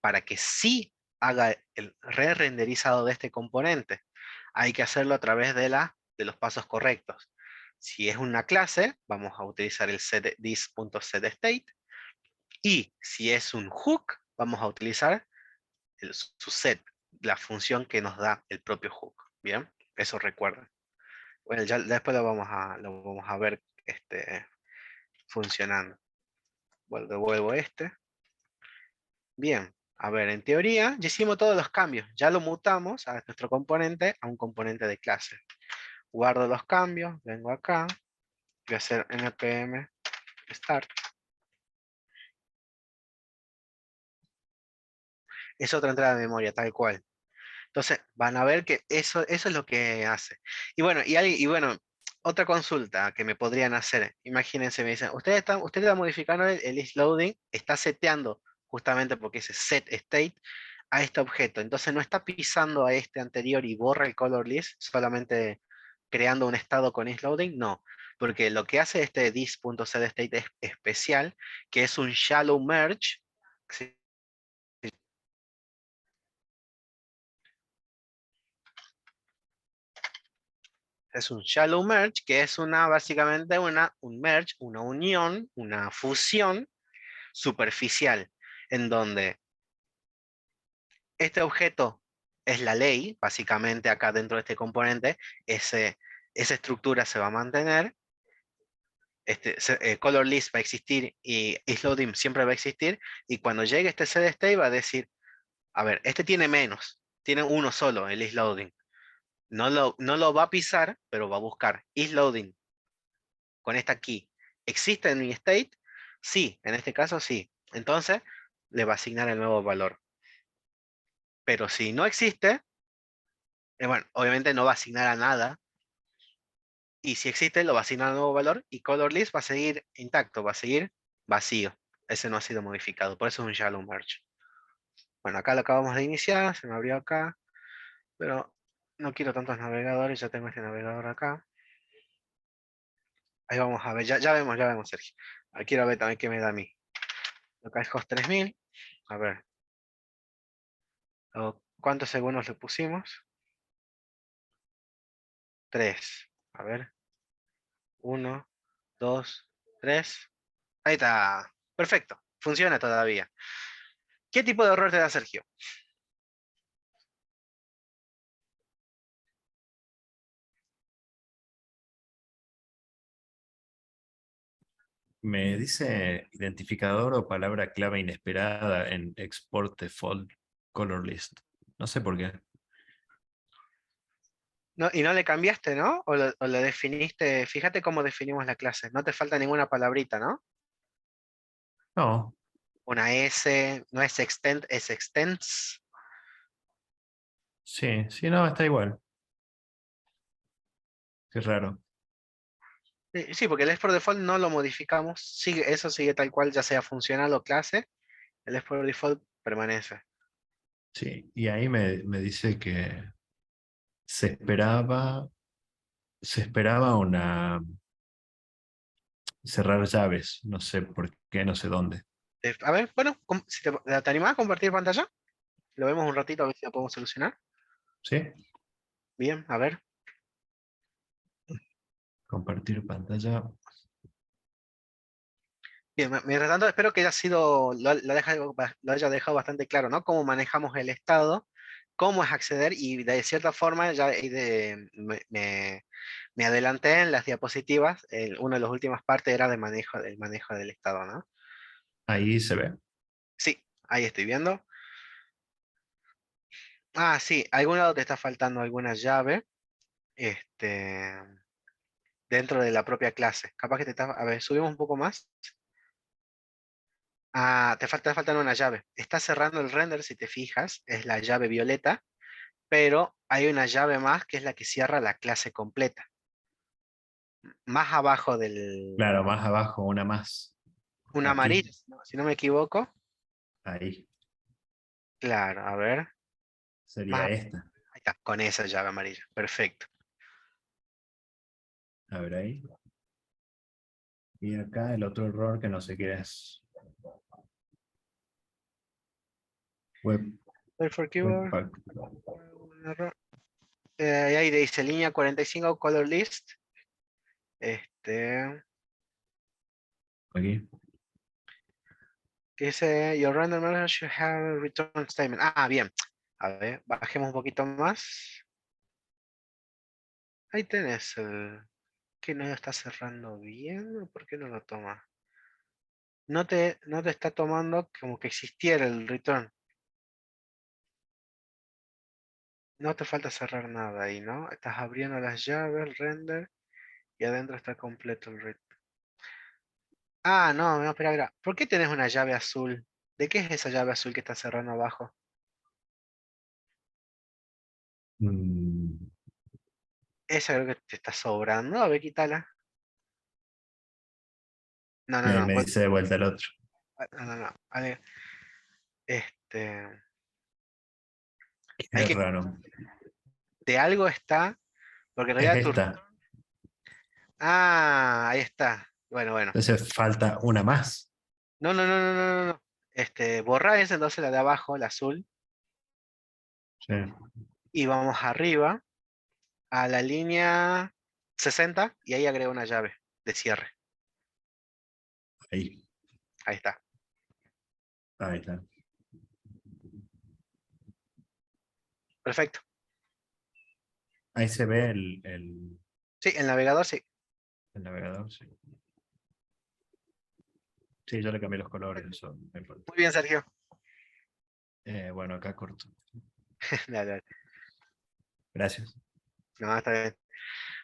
Para que sí haga el re-renderizado de este componente, hay que hacerlo a través de los pasos correctos. Si es una clase, vamos a utilizar el this.setState. Y si es un hook, vamos a utilizar su set, la función que nos da el propio hook. Bien, eso recuerden. Bueno, ya después lo vamos a ver funcionando. Bueno, devuelvo este. Bien, a ver, en teoría ya hicimos todos los cambios. Ya lo mutamos a nuestro componente a un componente de clase. Guardo los cambios, vengo acá, voy a hacer npm start. Es otra entrada de memoria, tal cual. Entonces, van a ver que eso es lo que hace. Y bueno, Otra consulta que me podrían hacer, imagínense, me dicen, usted está modificando el isLoading, está seteando justamente porque ese set state a este objeto, entonces no está pisando a este anterior y borra el color list, solamente creando un estado con isLoading, no, porque lo que hace este this.setState es especial, que es un shallow merge, ¿sí? Es un shallow merge, que es básicamente un merge, una unión, una fusión superficial, en donde este objeto es la ley, básicamente acá dentro de este componente, esa estructura se va a mantener, color list va a existir y isLoading siempre va a existir, y cuando llegue este setState va a decir, a ver, este tiene menos, tiene uno solo, el isLoading. No lo va a pisar, pero va a buscar isLoading con esta key. ¿Existe en mi state? Sí, en este caso sí. Entonces le va a asignar el nuevo valor. Pero si no existe, bueno, obviamente no va a asignar a nada. Y si existe, lo va a asignar a nuevo valor. Y color list va a seguir intacto, va a seguir vacío. Ese no ha sido modificado. Por eso es un shallow merge. Bueno, acá lo acabamos de iniciar. Se me abrió acá. Pero no quiero tantos navegadores. Ya tengo este navegador acá. Ahí vamos a ver. Ya vemos, Sergio. Ahí quiero ver también qué me da a mí. Acá es host 3000. A ver. ¿Cuántos segundos le pusimos? 3. A ver. Uno, 2, 3. Ahí está. Perfecto. Funciona todavía. ¿Qué tipo de error te da Sergio? Me dice identificador o palabra clave inesperada en export default color list. No sé por qué. No, y no le cambiaste, ¿no? O lo definiste. Fíjate cómo definimos la clase. No te falta ninguna palabrita, ¿no? No, Una S, no es extend, es extends. sí, sí, no, está igual. Qué raro. Sí, porque el export default no lo modificamos. Eso sigue tal cual, ya sea funcional o clase. El export default permanece. Sí, y ahí me dice que se esperaba, se esperaba una cerrar llaves. No sé por qué, no sé dónde. A ver, bueno, si te animás a compartir pantalla, lo vemos un ratito a ver si lo podemos solucionar. ¿Sí? Bien, a ver. Compartir pantalla. Bien, mientras tanto, espero que haya sido, lo haya dejado bastante claro, ¿no? Cómo manejamos el estado, cómo es acceder y de cierta forma ya me adelanté en las diapositivas. Una de las últimas partes era del manejo del estado, ¿no? Ahí se ve. Sí, ahí estoy viendo. Ah, sí, algún lado te está faltando alguna llave, este, dentro de la propia clase. Capaz que a ver, subimos un poco más. Ah, te faltan una llave. Está cerrando el render, si te fijas, es la llave violeta, pero hay una llave más que es la que cierra la clase completa. Más abajo Claro, más abajo, una más. una amarilla, Aquí, si no me equivoco. ahí. Claro, a ver. Más, Sería esta. ahí está, con esa llave amarilla. Perfecto. A ver ahí. Y acá el otro error que no sé qué es. Web, Wait for keyword. Webpack. Un error. Y ahí dice línea 45 color list. Este, Aquí. que dice your random manager should have a return statement. Ah, bien. A ver, bajemos un poquito más. Ahí tenés que no lo está cerrando bien. ¿O por qué no lo toma? No te está tomando como que existiera el return. No te falta cerrar nada ahí, ¿no? Estás abriendo las llaves, el render, y adentro está completo el return. Ah, no, no, espera, espera. ¿Por qué tenés una llave azul? ¿De qué es esa llave azul que está cerrando abajo? Mm, Esa creo que te está sobrando. A ver, quítala. No, Y no, ahí no. me dice de vuelta el otro. No, no, no. A ver, este, hay Qué que, raro. de algo está, porque en Es realidad tu... esta. Ah, ahí está. Bueno, bueno. Entonces falta una más. No, no, no, no, no, no, no. Borra esa, entonces la de abajo, la azul, Sí, y vamos arriba a la línea 60 y ahí agrega una llave de cierre. ahí. Ahí está. Ahí está. Perfecto. Ahí se ve Sí, el navegador sí. el navegador, sí. Sí, yo le cambié los colores, eso no importa. Muy bien, Sergio. Bueno, acá corto. Dale, dale. Gracias. No, está bien.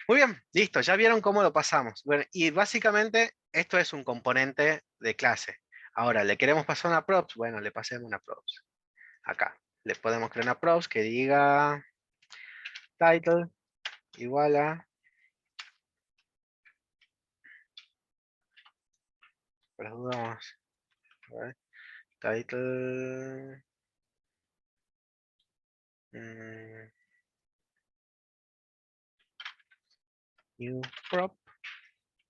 Muy bien, listo. Ya vieron cómo lo pasamos. Bueno, y básicamente esto es un componente de clase. Ahora, ¿le queremos pasar una props? Bueno, le pasemos una props. Acá. Le podemos crear una props que diga title igual a... Por las dudas, vamos a ver. Title... new prop.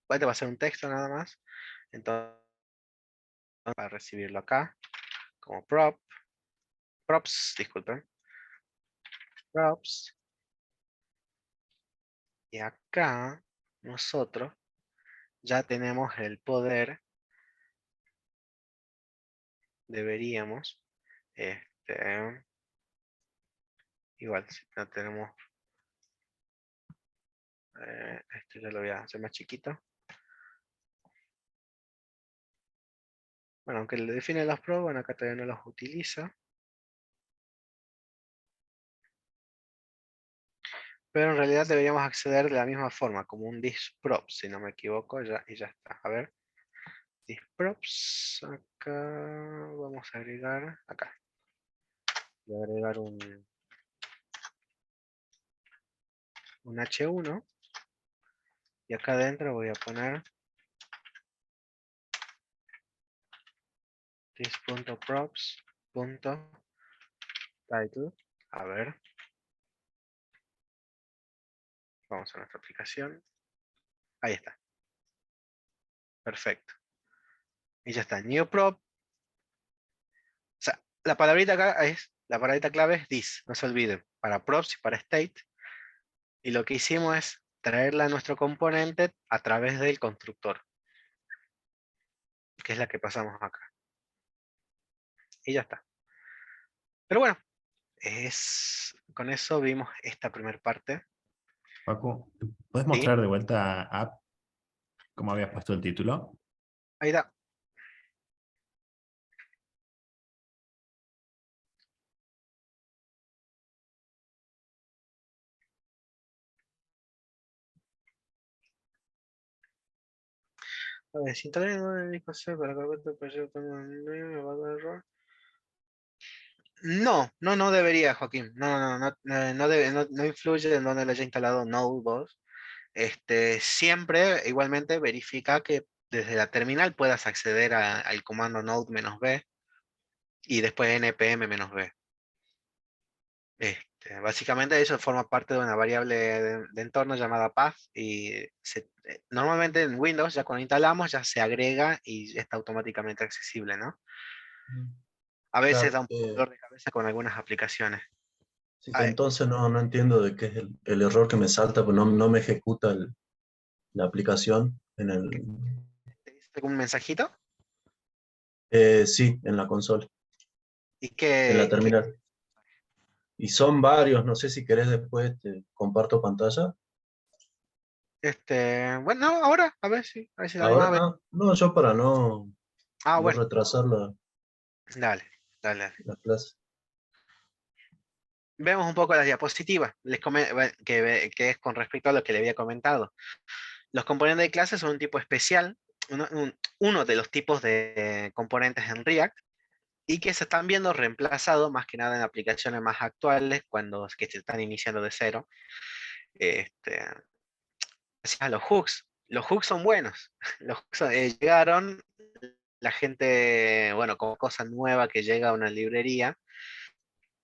Este va a ser un texto nada más. Entonces, para recibirlo acá como props, disculpen. Props. Y acá nosotros ya tenemos el poder, deberíamos, igual, si no tenemos, esto ya lo voy a hacer más chiquito. Bueno, aunque le define los props, bueno, acá todavía no los utiliza. Pero en realidad deberíamos acceder de la misma forma, como un disprop, si no me equivoco, ya, y ya está. A ver, disprops, acá vamos a agregar, acá. Voy a agregar un H1 y acá adentro voy a poner this.props.title. A ver, vamos a nuestra aplicación. Ahí está. Perfecto. Y ya está. New prop. O sea, la palabrita acá es, la palabrita clave es this, no se olviden, para props y para state. Y lo que hicimos es traerla a nuestro componente a través del constructor, que es la que pasamos acá. Y ya está. Pero bueno, con eso vimos esta primera parte. Paco, ¿puedes ¿Sí? mostrar de vuelta app como habías puesto el título? Ahí está. A ver, si instalé el disco C para carpeta de proyecto, me va a dar error. No, no, no debería, Joaquín. No, no, no, no influye en donde le haya instalado Node 2. Siempre igualmente verifica que desde la terminal puedas acceder al comando node-b y después npm-b. Básicamente eso forma parte de una variable de entorno llamada path y normalmente en Windows ya cuando instalamos ya se agrega y está automáticamente accesible, ¿no? A veces Claro, da un poco de dolor de cabeza con algunas aplicaciones. sí, A ver, entonces no entiendo de qué es el error que me salta, pues no me ejecuta la aplicación en ¿te dice algún mensajito? sí, en la consola, ¿Y en la qué? terminal. Y son varios, no sé si querés después te comparto pantalla. Bueno, no, ahora, a ver si lo animás Ahora, a ver. no, yo para no Bueno, retrasar dale, dale, dale. la clase. Vemos un poco las diapositivas, bueno, que es con respecto a lo que le había comentado. Los componentes de clase son un tipo especial, uno de los tipos de componentes en React, y que se están viendo reemplazados más que nada en aplicaciones más actuales, que se están iniciando de cero, Gracias a los hooks. Los hooks son buenos. Los hooks llegaron, la gente, bueno, como cosa nueva que llega a una librería,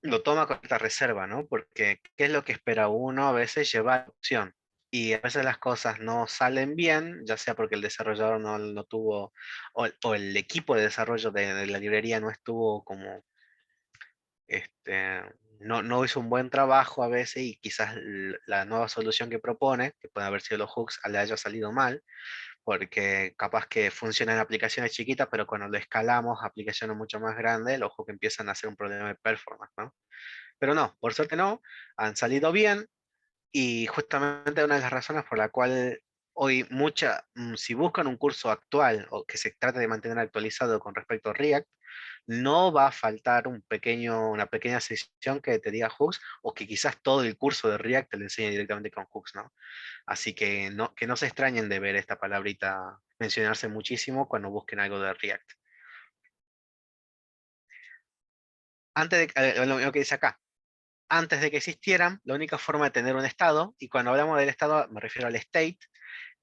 lo toma con esta reserva, ¿no? Porque ¿qué es lo que espera uno? A veces llevar opción. Y a veces las cosas no salen bien, ya sea porque el desarrollador no tuvo, o el equipo de desarrollo de la librería no estuvo como, no hizo un buen trabajo a veces y quizás la nueva solución que propone, que puede haber sido los hooks, le haya salido mal, porque capaz que funciona en aplicaciones chiquitas, pero cuando lo escalamos a aplicaciones mucho más grandes, los hooks empiezan a ser un problema de performance, ¿no? Pero no, por suerte no, han salido bien y justamente una de las razones por la cual hoy si buscan un curso actual o que se trate de mantener actualizado con respecto a React, no va a faltar una pequeña sección que te diga hooks o que quizás todo el curso de React te lo enseñe directamente con hooks, ¿no? Así que no se extrañen de ver esta palabrita mencionarse muchísimo cuando busquen algo de React. Lo que dice acá, antes de que existieran, la única forma de tener un estado, y cuando hablamos del estado me refiero al state,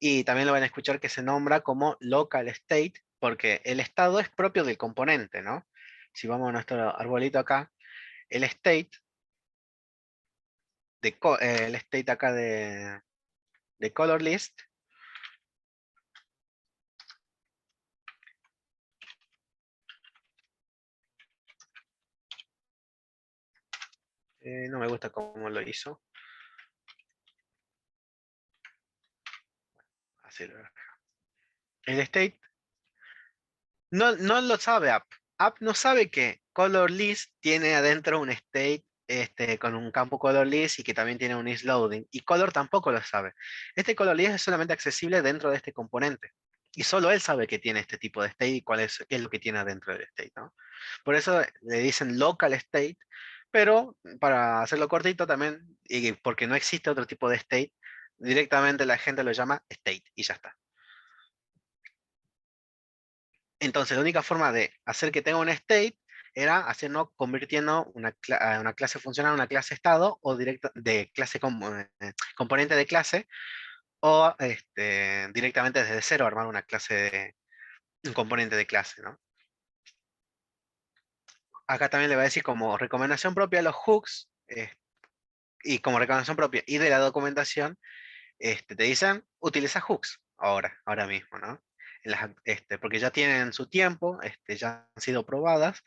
y también lo van a escuchar que se nombra como local state, porque el estado es propio del componente, ¿no? Si vamos a nuestro arbolito acá, el state, el state acá de color list, no me gusta cómo lo hizo. Así lo el state no lo sabe App. App no sabe que color list tiene adentro un state con un campo color list y que también tiene un isLoading. Y color tampoco lo sabe. Este color list es solamente accesible dentro de este componente. Y solo él sabe que tiene este tipo de state y qué es lo que tiene adentro del state, ¿no? Por eso le dicen local state, pero para hacerlo cortito también, y porque no existe otro tipo de state, directamente la gente lo llama state y ya está. Entonces, la única forma de hacer que tenga un state era hacernos convirtiendo una clase funcional en una clase estado o directa de clase componente de clase o directamente desde cero armar una un componente de clase, ¿no? Acá también le va a decir como recomendación propia a los hooks y como recomendación propia y de la documentación, te dicen utiliza hooks ahora mismo, ¿no? Porque ya tienen su tiempo, ya han sido probadas.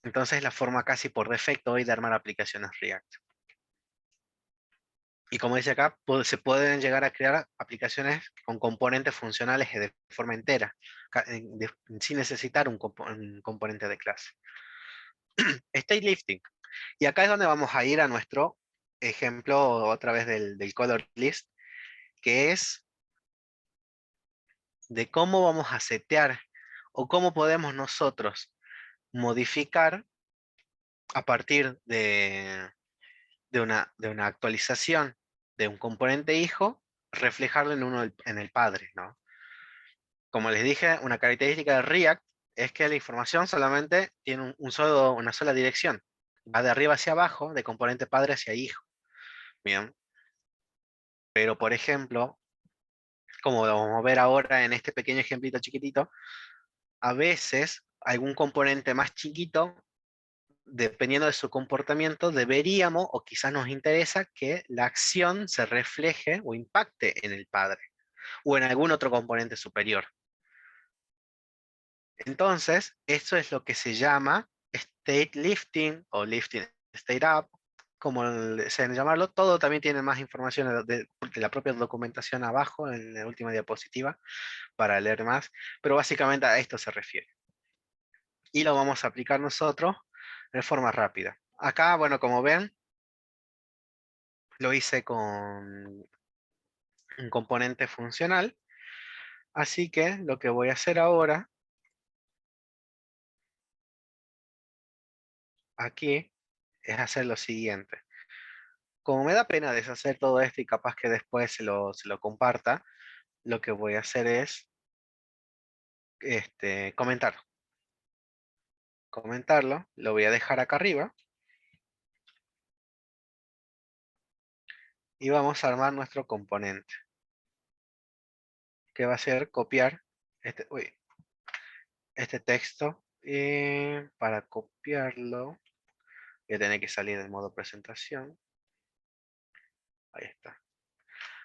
Entonces la forma casi por defecto hoy de armar aplicaciones React. Y como dice acá, se pueden llegar a crear aplicaciones con componentes funcionales de forma entera, sin necesitar un componente de clase. State lifting. Y acá es donde vamos a ir a nuestro ejemplo otra vez del color list, que es de cómo vamos a setear o cómo podemos nosotros modificar a partir de una actualización de un componente hijo, reflejarlo en el padre, ¿no? Como les dije, una característica de React es que la información solamente tiene una sola dirección. Va de arriba hacia abajo, de componente padre hacia hijo. Bien. Pero, por ejemplo, como lo vamos a ver ahora en este pequeño ejemplito chiquitito, a veces algún componente más chiquito, dependiendo de su comportamiento, deberíamos o quizás nos interesa que la acción se refleje o impacte en el padre o en algún otro componente superior. Entonces, eso es lo que se llama state lifting o lifting state up, como deseen llamarlo. Todo también tiene más información de la propia documentación abajo en la última diapositiva para leer más, pero básicamente a esto se refiere. Y lo vamos a aplicar nosotros de forma rápida. Acá, bueno, como ven, lo hice con un componente funcional, así que lo que voy a hacer ahora, aquí, es hacer lo siguiente. Como me da pena deshacer todo esto y capaz que después se lo comparta, lo que voy a hacer es comentarlo. Comentarlo, lo voy a dejar acá arriba. y vamos a armar nuestro componente, que va a ser copiar este texto. Y para copiarlo, voy a tener que salir del modo presentación. Ahí está.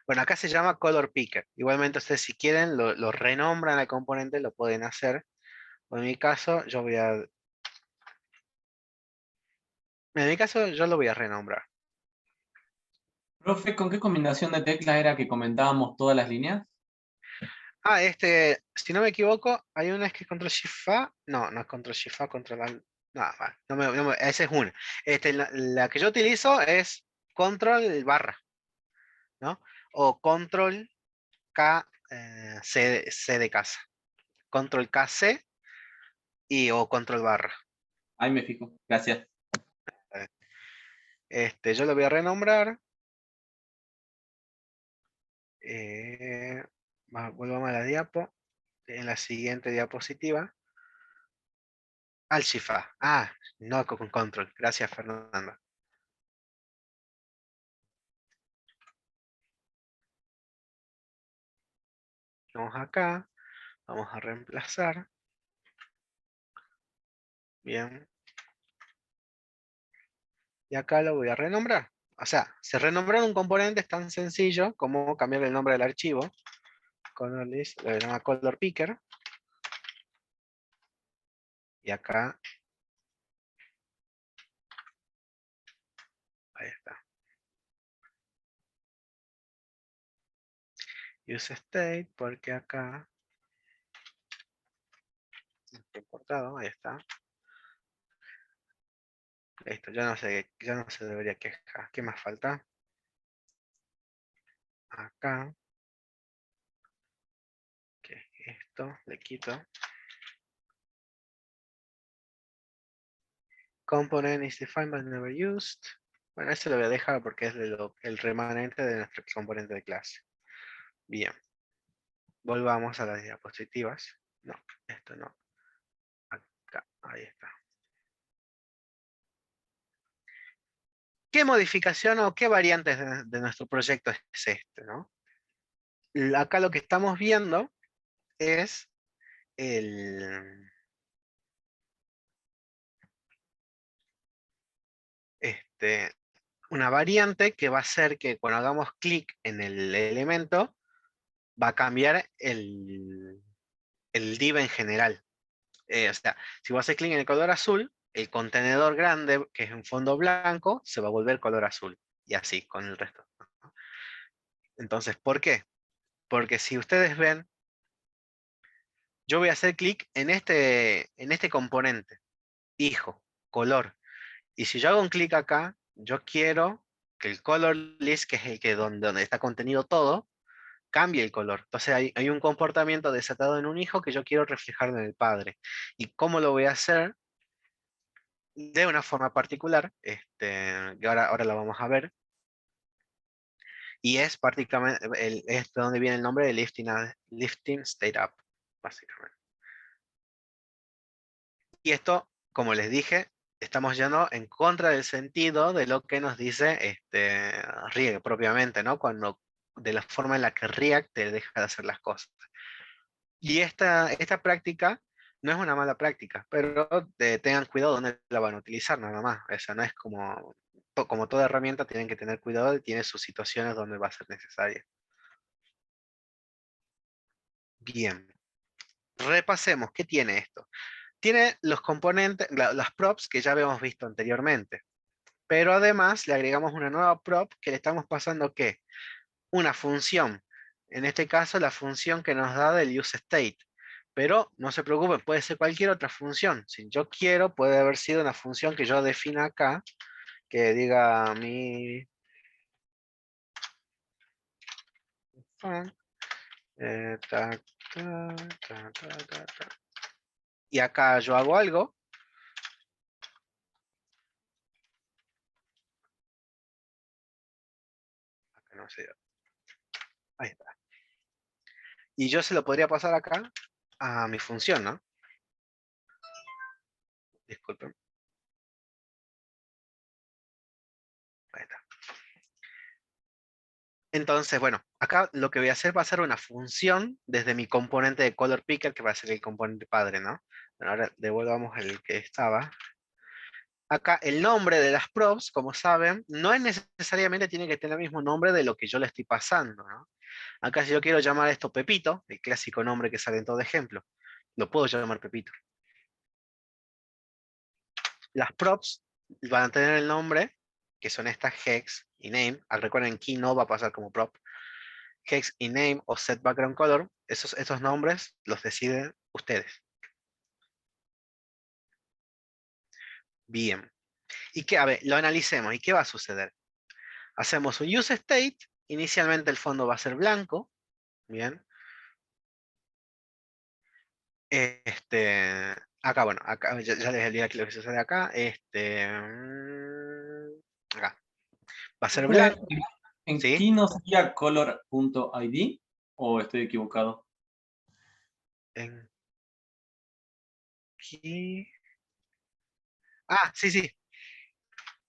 Bueno, acá se llama Color Picker. Igualmente ustedes si quieren lo renombran al componente, lo pueden hacer. En mi caso, yo lo voy a renombrar. Profe, ¿con qué combinación de teclas era que comentábamos todas las líneas? Si no me equivoco, hay una que es Control Shift A. No, no es Control Shift A, Control Alt. No, va, esa es una. La que yo utilizo es Control barra, ¿no? O Control K, C de casa. Control KC o Control barra. Ahí me fijo. Gracias. Yo lo voy a renombrar. Volvamos a la diapo. En la siguiente diapositiva. Al Shift A. No con Control. Gracias, Fernando. Vamos acá. Vamos a reemplazar. Bien. Y acá lo voy a renombrar. O sea, se renombrar un componente es tan sencillo como cambiar el nombre del archivo. Color list, lo llama Color Picker. Y acá. Ahí está. Use state, porque acá. Importado, ahí está. Listo, ya no se debería quejar. ¿Qué más falta? Acá. ¿Qué es esto? Le quito. Component is defined but never used. Bueno, eso lo voy a dejar porque es el remanente de nuestro componente de clase. Bien. Volvamos a las diapositivas. No, esto no. Acá, ahí está. ¿Qué modificación o qué variantes de nuestro proyecto es este, no? Acá lo que estamos viendo es una variante que va a hacer que cuando hagamos clic en el elemento, va a cambiar el div en general. O sea, si vos haces clic en el color azul, el contenedor grande, que es un fondo blanco, se va a volver color azul. Y así con el resto. Entonces, ¿por qué? Porque si ustedes ven, yo voy a hacer clic en este componente, hijo, color. Y si yo hago un clic acá, yo quiero que el color list, que es el que donde está contenido todo, cambie el color. Entonces hay un comportamiento desatado en un hijo que yo quiero reflejar en el padre. ¿Y cómo lo voy a hacer? De una forma particular, que ahora lo vamos a ver. Y es prácticamente, es de donde viene el nombre de lifting state up, básicamente. Y esto, como les dije, estamos yendo en contra del sentido de lo que nos dice React propiamente, ¿no? De la forma en la que React te deja de hacer las cosas. Y esta práctica no es una mala práctica, pero tengan cuidado donde la van a utilizar, nada más. O sea, no es como toda herramienta, tienen que tener cuidado y tiene sus situaciones donde va a ser necesaria. Bien, repasemos, ¿qué tiene esto? Tiene los componentes, las props que ya habíamos visto anteriormente, pero además le agregamos una nueva prop que le estamos pasando ¿qué? Una función. En este caso, la función que nos da del useState. Pero no se preocupen, puede ser cualquier otra función. Si yo quiero, puede haber sido una función que yo defina acá, que diga mi fun, y acá yo hago algo. Acá no sé. Ahí está. Y yo se lo podría pasar acá a mi función, ¿no? Disculpen. Ahí está. Entonces, bueno, acá lo que voy a hacer va a ser una función desde mi componente de color picker, que va a ser el componente padre, ¿no? Bueno, ahora devolvamos el que estaba. Acá el nombre de las props, como saben, no es necesariamente tiene que tener el mismo nombre de lo que yo le estoy pasando, ¿no? Acá si yo quiero llamar a esto Pepito, el clásico nombre que sale en todo ejemplo, lo puedo llamar Pepito. Las props van a tener el nombre, que son estas hex y name. Recuerden, key no va a pasar como prop. Hex y name o set background color, esos nombres los deciden ustedes. Bien. Y que, a ver, lo analicemos. ¿Y qué va a suceder? Hacemos un use state. Inicialmente el fondo va a ser blanco. Bien. Acá, bueno, acá ya les olvidé aquí lo que sucede acá. Acá. Va a ser Profe, blanco. ¿en ¿Sí? key no sería color.id o estoy equivocado? En key. Ah, sí, sí.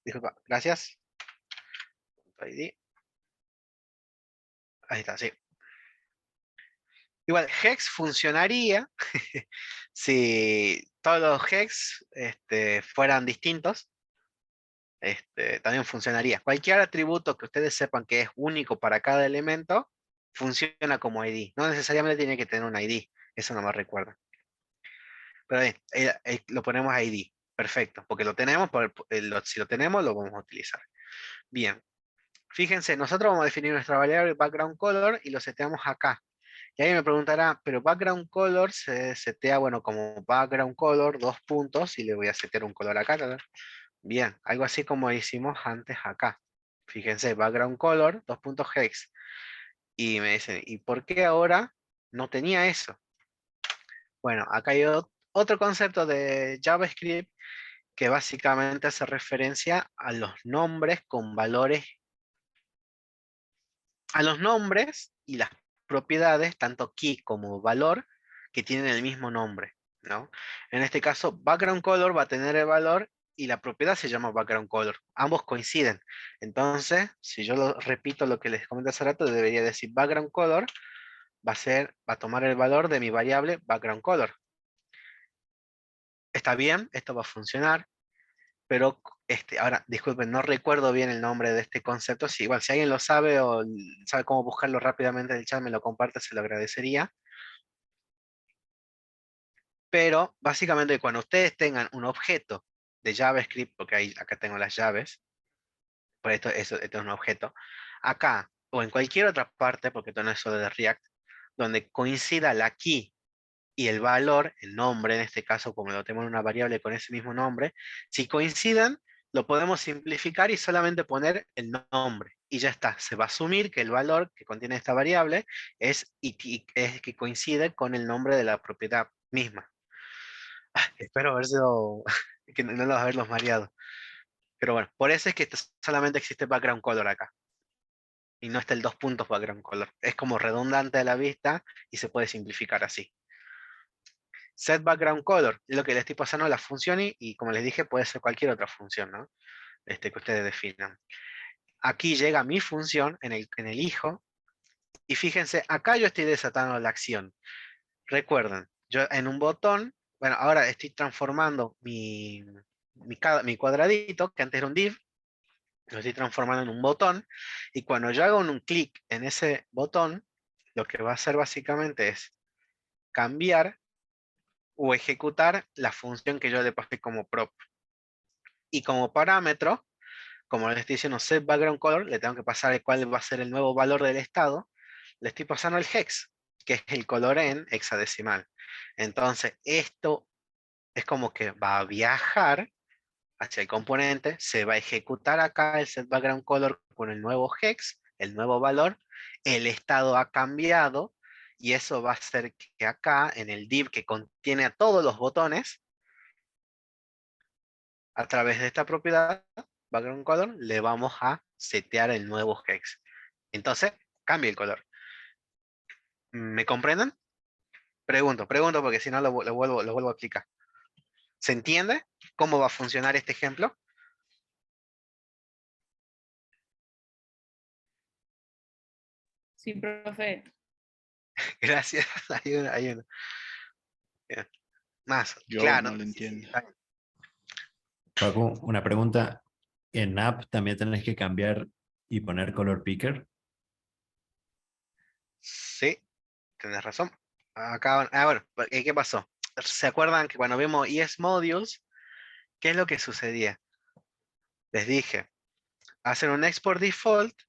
Disculpa. Gracias. ID. Ahí está, sí. Igual, hex funcionaría si todos los hex fueran distintos. También funcionaría. Cualquier atributo que ustedes sepan que es único para cada elemento, funciona como ID. No necesariamente tiene que tener un ID. Eso no me recuerda. Pero bien, lo ponemos ID. Perfecto. Porque lo tenemos, si lo tenemos, lo vamos a utilizar. Bien. Fíjense, nosotros vamos a definir nuestra variable background color y lo seteamos acá. Y ahí me preguntará, pero background color se setea, bueno, como background color, dos puntos, y le voy a setear un color acá. Bien, algo así como hicimos antes acá. Fíjense, background color, dos puntos hex. Y me dicen, ¿y por qué ahora no tenía eso? Bueno, acá hay otro concepto de JavaScript que básicamente hace referencia a los nombres con valores, a los nombres y las propiedades, tanto key como valor, que tienen el mismo nombre, ¿no? En este caso, background color va a tener el valor y la propiedad se llama background color. Ambos coinciden. Entonces, si yo repito lo que les comenté hace rato, debería decir background color va a tomar el valor de mi variable background color. Está bien, esto va a funcionar, pero ahora, disculpen, no recuerdo bien el nombre de este concepto. Si igual, si alguien lo sabe o sabe cómo buscarlo rápidamente en el chat, me lo comparte, se lo agradecería. Pero básicamente cuando ustedes tengan un objeto de JavaScript, porque acá tengo las llaves, por esto es un objeto, acá o en cualquier otra parte, porque esto no es solo de React, donde coincida la key y el valor, el nombre en este caso, como lo tenemos en una variable con ese mismo nombre, si coincidan, lo podemos simplificar y solamente poner el nombre. Y ya está, se va a asumir que el valor que contiene esta variable es que coincide con el nombre de la propiedad misma. Espero haber sido, que no los haberlos mareado. Pero bueno, por eso es que solamente existe background color acá. Y no está el dos puntos background color. Es como redundante a la vista y se puede simplificar así. Set background color es lo que le estoy pasando a la función y como les dije, puede ser cualquier otra función, ¿no? Que ustedes definan. Aquí llega mi función en el hijo. Y fíjense, acá yo estoy desatando la acción. Recuerden, yo en un botón, bueno, ahora estoy transformando mi cuadradito, que antes era un div, lo estoy transformando en un botón, y cuando yo hago un clic en ese botón, lo que va a hacer básicamente es cambiar o ejecutar la función que yo le pasé como prop. Y como parámetro, como le estoy diciendo set background color, le tengo que pasar el cuál va a ser el nuevo valor del estado, le estoy pasando el hex, que es el color en hexadecimal. Entonces, esto es como que va a viajar hacia el componente, se va a ejecutar acá el set background color con el nuevo hex, el nuevo valor, el estado ha cambiado y eso va a hacer que acá en el div que contiene a todos los botones, a través de esta propiedad background color, le vamos a setear el nuevo hex. Entonces, cambia el color. ¿Me comprenden? Pregunto porque si no lo vuelvo a explicar. ¿Se entiende cómo va a funcionar este ejemplo? Sí, profe. Gracias. Hay uno. Bien. Más, Yo claro. no lo Sí, entiendo. está bien. Facu, una pregunta. ¿En app también tenés que cambiar y poner color picker? Sí, tenés razón. Acá, bueno, ¿qué pasó? ¿Se acuerdan que cuando vemos ES Modules, qué es lo que sucedía? Les dije, hacen un export default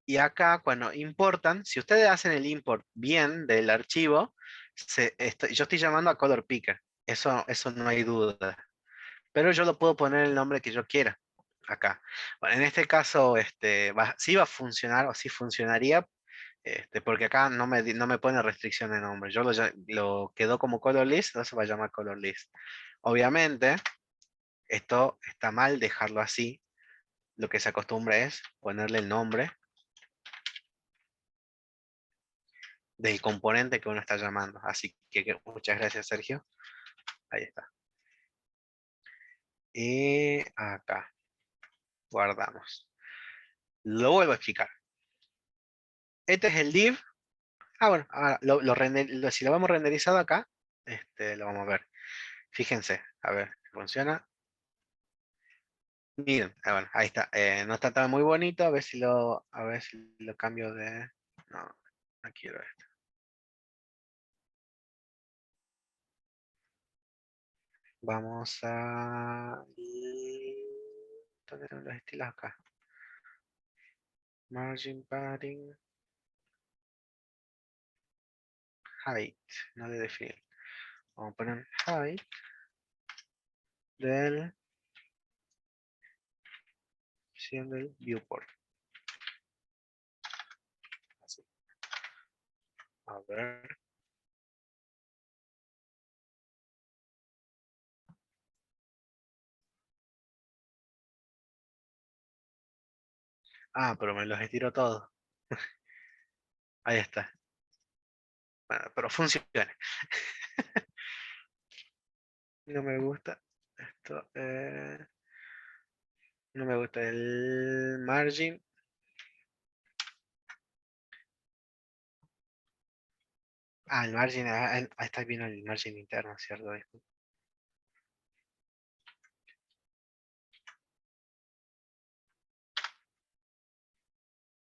y acá cuando importan, si ustedes hacen el import bien del archivo, yo estoy llamando a color picker. Eso no hay duda. Pero yo lo puedo poner el nombre que yo quiera acá. Bueno, en este caso, sí va a funcionar o sí funcionaría, porque acá no me pone restricción de nombre. Yo lo quedó como color list, entonces se va a llamar color list. Obviamente, esto está mal dejarlo así. Lo que se acostumbra es ponerle el nombre del componente que uno está llamando. Así que muchas gracias, Sergio. Ahí está. Y acá, guardamos. Lo vuelvo a explicar. Este es el div. Bueno, ahora si lo vamos renderizado acá, lo vamos a ver. Fíjense, a ver, funciona. Miren, bueno, ahí está. No está tan muy bonito. A ver si lo cambio de. No, no quiero esto. Vamos a. ¿Dónde están los estilos acá? Margin padding. Height, no de definir. Vamos a poner height del viewport. Así. A ver. Pero me los estiro todos. Ahí está. Bueno, pero funciona. No me gusta esto. No me gusta el margin. El margin. Ahí está bien el margin interno, ¿cierto? Disculpe.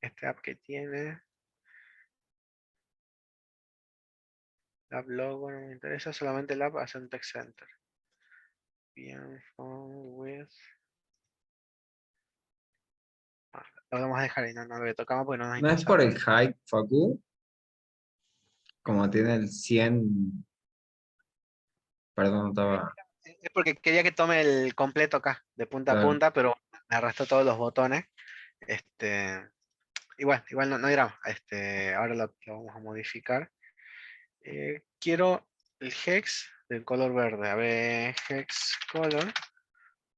Este app que tiene. App logo no me interesa. Solamente el app hace un text center. Bien, phone with. Lo vamos a dejar ahí, no lo tocamos porque no nos ¿No es interesa. por el hype, Facu? Como tiene el 100. Perdón, no estaba. Es porque quería que tome el completo acá, de punta a Claro. punta, pero me arrastró todos los botones. Igual no hay drama. Ahora lo vamos a modificar. Quiero el hex del color verde. A ver, hex color.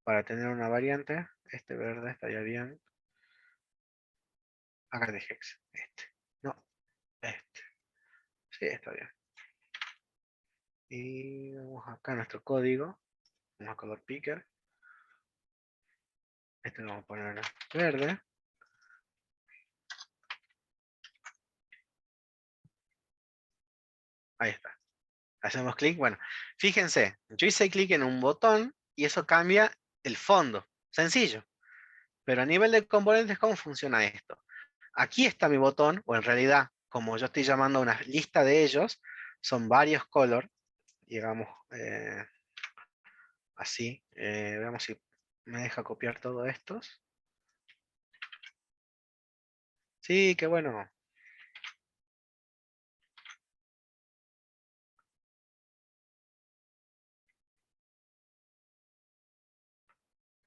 Para tener una variante. Este verde estaría bien. Acá el hex. No, este. Sí, está bien. Y vamos acá a nuestro código. Vamos a color picker. Este lo vamos a poner verde. Ahí está. Hacemos clic. Bueno, fíjense, yo hice clic en un botón y eso cambia el fondo. Sencillo. Pero a nivel de componentes, ¿cómo funciona esto? Aquí está mi botón, o en realidad, como yo estoy llamando a una lista de ellos, son varios color. Digamos, así. Veamos si me deja copiar todos estos. Sí, qué bueno.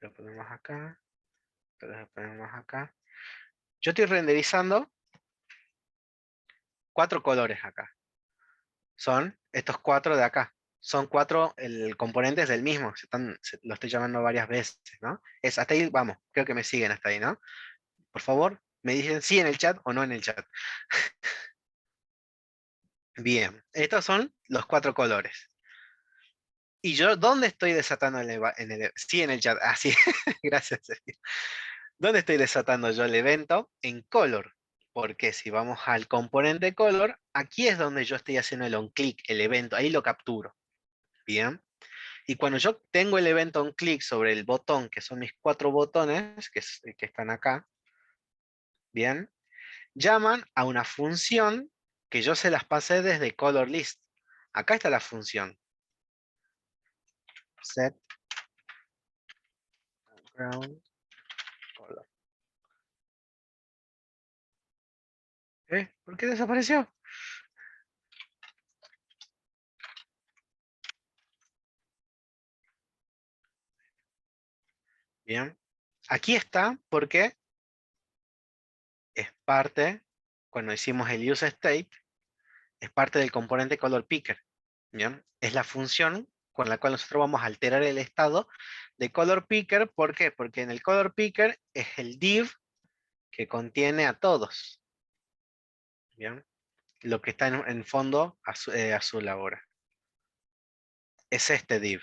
Lo ponemos acá. Lo ponemos acá. Yo estoy renderizando 4 colores acá. Son estos 4 de acá. Son 4 componentes del mismo. Lo estoy llamando varias veces, ¿no? Hasta ahí, vamos, creo que me siguen hasta ahí, ¿no? Por favor, me dicen sí en el chat o no en el chat. Bien, estos son los 4 colores. ¿Y yo dónde estoy desatando sí en el chat? Sí, gracias, Sergio. ¿Dónde estoy desatando yo el evento? En color. Porque si vamos al componente color, aquí es donde yo estoy haciendo el onClick, el evento, ahí lo capturo. Bien. Y cuando yo tengo el evento onClick sobre el botón, que son mis 4 botones, que están acá, bien, llaman a una función que yo se las pasé desde color list. Acá está la función. Set background color. ¿Por qué desapareció? Bien. Aquí está porque es parte, cuando hicimos el use state, es parte del componente color picker. Bien. Es la función con la cual nosotros vamos a alterar el estado de color picker. ¿Por qué? Porque en el color picker es el div que contiene a todos. Bien. Lo que está en fondo azul ahora. Es este div.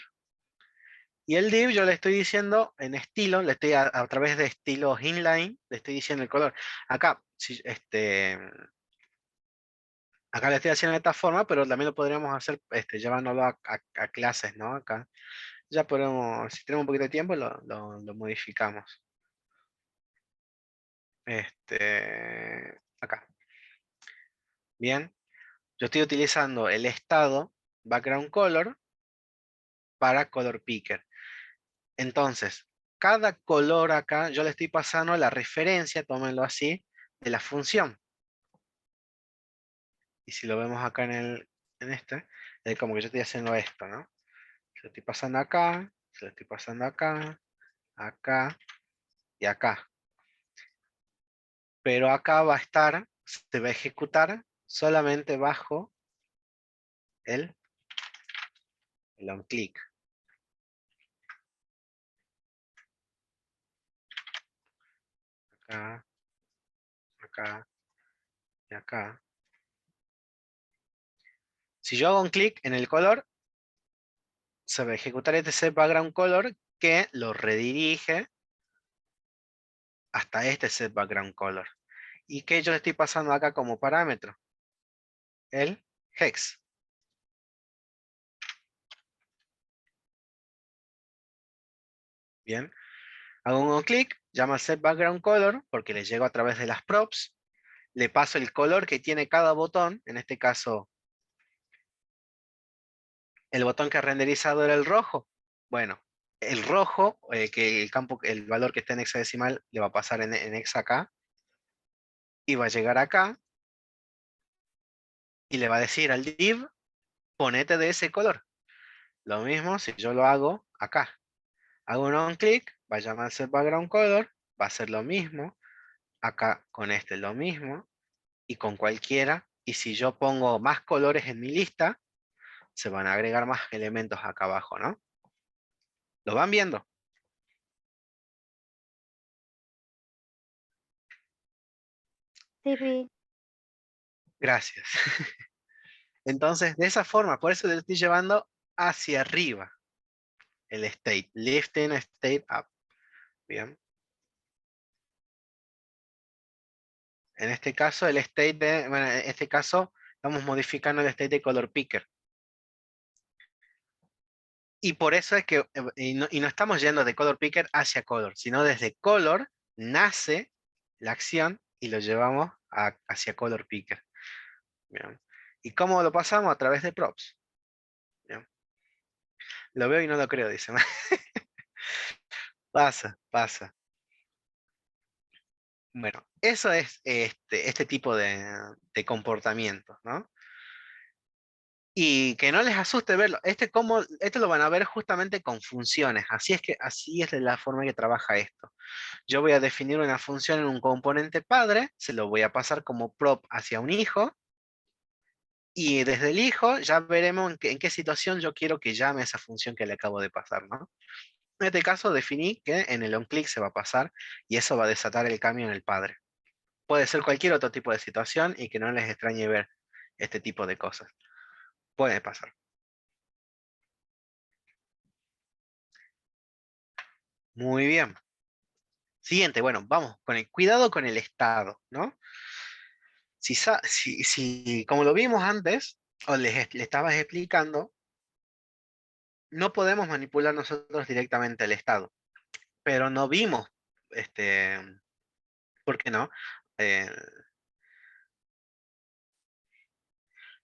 Y el div yo le estoy diciendo en estilo, le estoy a través de estilos inline, le estoy diciendo el color. Acá, acá le estoy haciendo de esta forma, pero también lo podríamos hacer llevándolo a clases, ¿no? Acá. Ya podemos, si tenemos un poquito de tiempo, lo modificamos. Acá. Bien. Yo estoy utilizando el estado background color para color picker. Entonces, cada color acá, yo le estoy pasando la referencia, tómenlo así, de la función. Y si lo vemos acá en este, es como que yo estoy haciendo esto, ¿no? Se lo estoy pasando acá, se lo estoy pasando acá, acá y acá. Pero acá va a estar, se va a ejecutar solamente bajo el onClick. Acá, acá y acá. Si yo hago un clic en el color, se va a ejecutar este set background color que lo redirige hasta este set background color. ¿Y que yo le estoy pasando acá como parámetro? El hex. Bien. Hago un clic, llama set background color, porque le llego a través de las props. Le paso el color que tiene cada botón. En este caso, el botón que ha renderizado era el rojo. Bueno, el rojo, que el valor que está en hexadecimal, le va a pasar en hex acá. Y va a llegar acá. Y le va a decir al div, ponete de ese color. Lo mismo si yo lo hago acá. Hago un onClick, va a llamarse background color, va a ser lo mismo. Acá con este lo mismo. Y con cualquiera. Y si yo pongo más colores en mi lista, se van a agregar más elementos acá abajo, ¿no? ¿Lo van viendo? Sí, vi. Gracias. Entonces, de esa forma, por eso le estoy llevando hacia arriba el state. Lifting state up. Bien. En este caso, el state bueno, en este caso, estamos modificando el state de color picker. Y por eso es que, y no estamos yendo de color picker hacia color, sino desde color nace la acción y lo llevamos hacia color picker. Bien. ¿Y cómo lo pasamos? A través de props. Bien. Lo veo y no lo creo, dice. Pasa, pasa. Bueno, eso es este tipo de comportamientos, ¿no? Y que no les asuste verlo. Esto lo van a ver justamente con funciones. Así es de la forma que trabaja esto. Yo voy a definir una función en un componente padre, se lo voy a pasar como prop hacia un hijo, y desde el hijo ya veremos en qué situación yo quiero que llame esa función que le acabo de pasar, ¿no? En este caso definí que en el onClick se va a pasar y eso va a desatar el cambio en el padre. Puede ser cualquier otro tipo de situación y que no les extrañe ver este tipo de cosas. Puede pasar. Muy bien. Siguiente, bueno, vamos con el cuidado con el estado, ¿no? Si como lo vimos antes, o le estabas explicando, no podemos manipular nosotros directamente el estado, pero no vimos, este, ¿por qué no? Eh,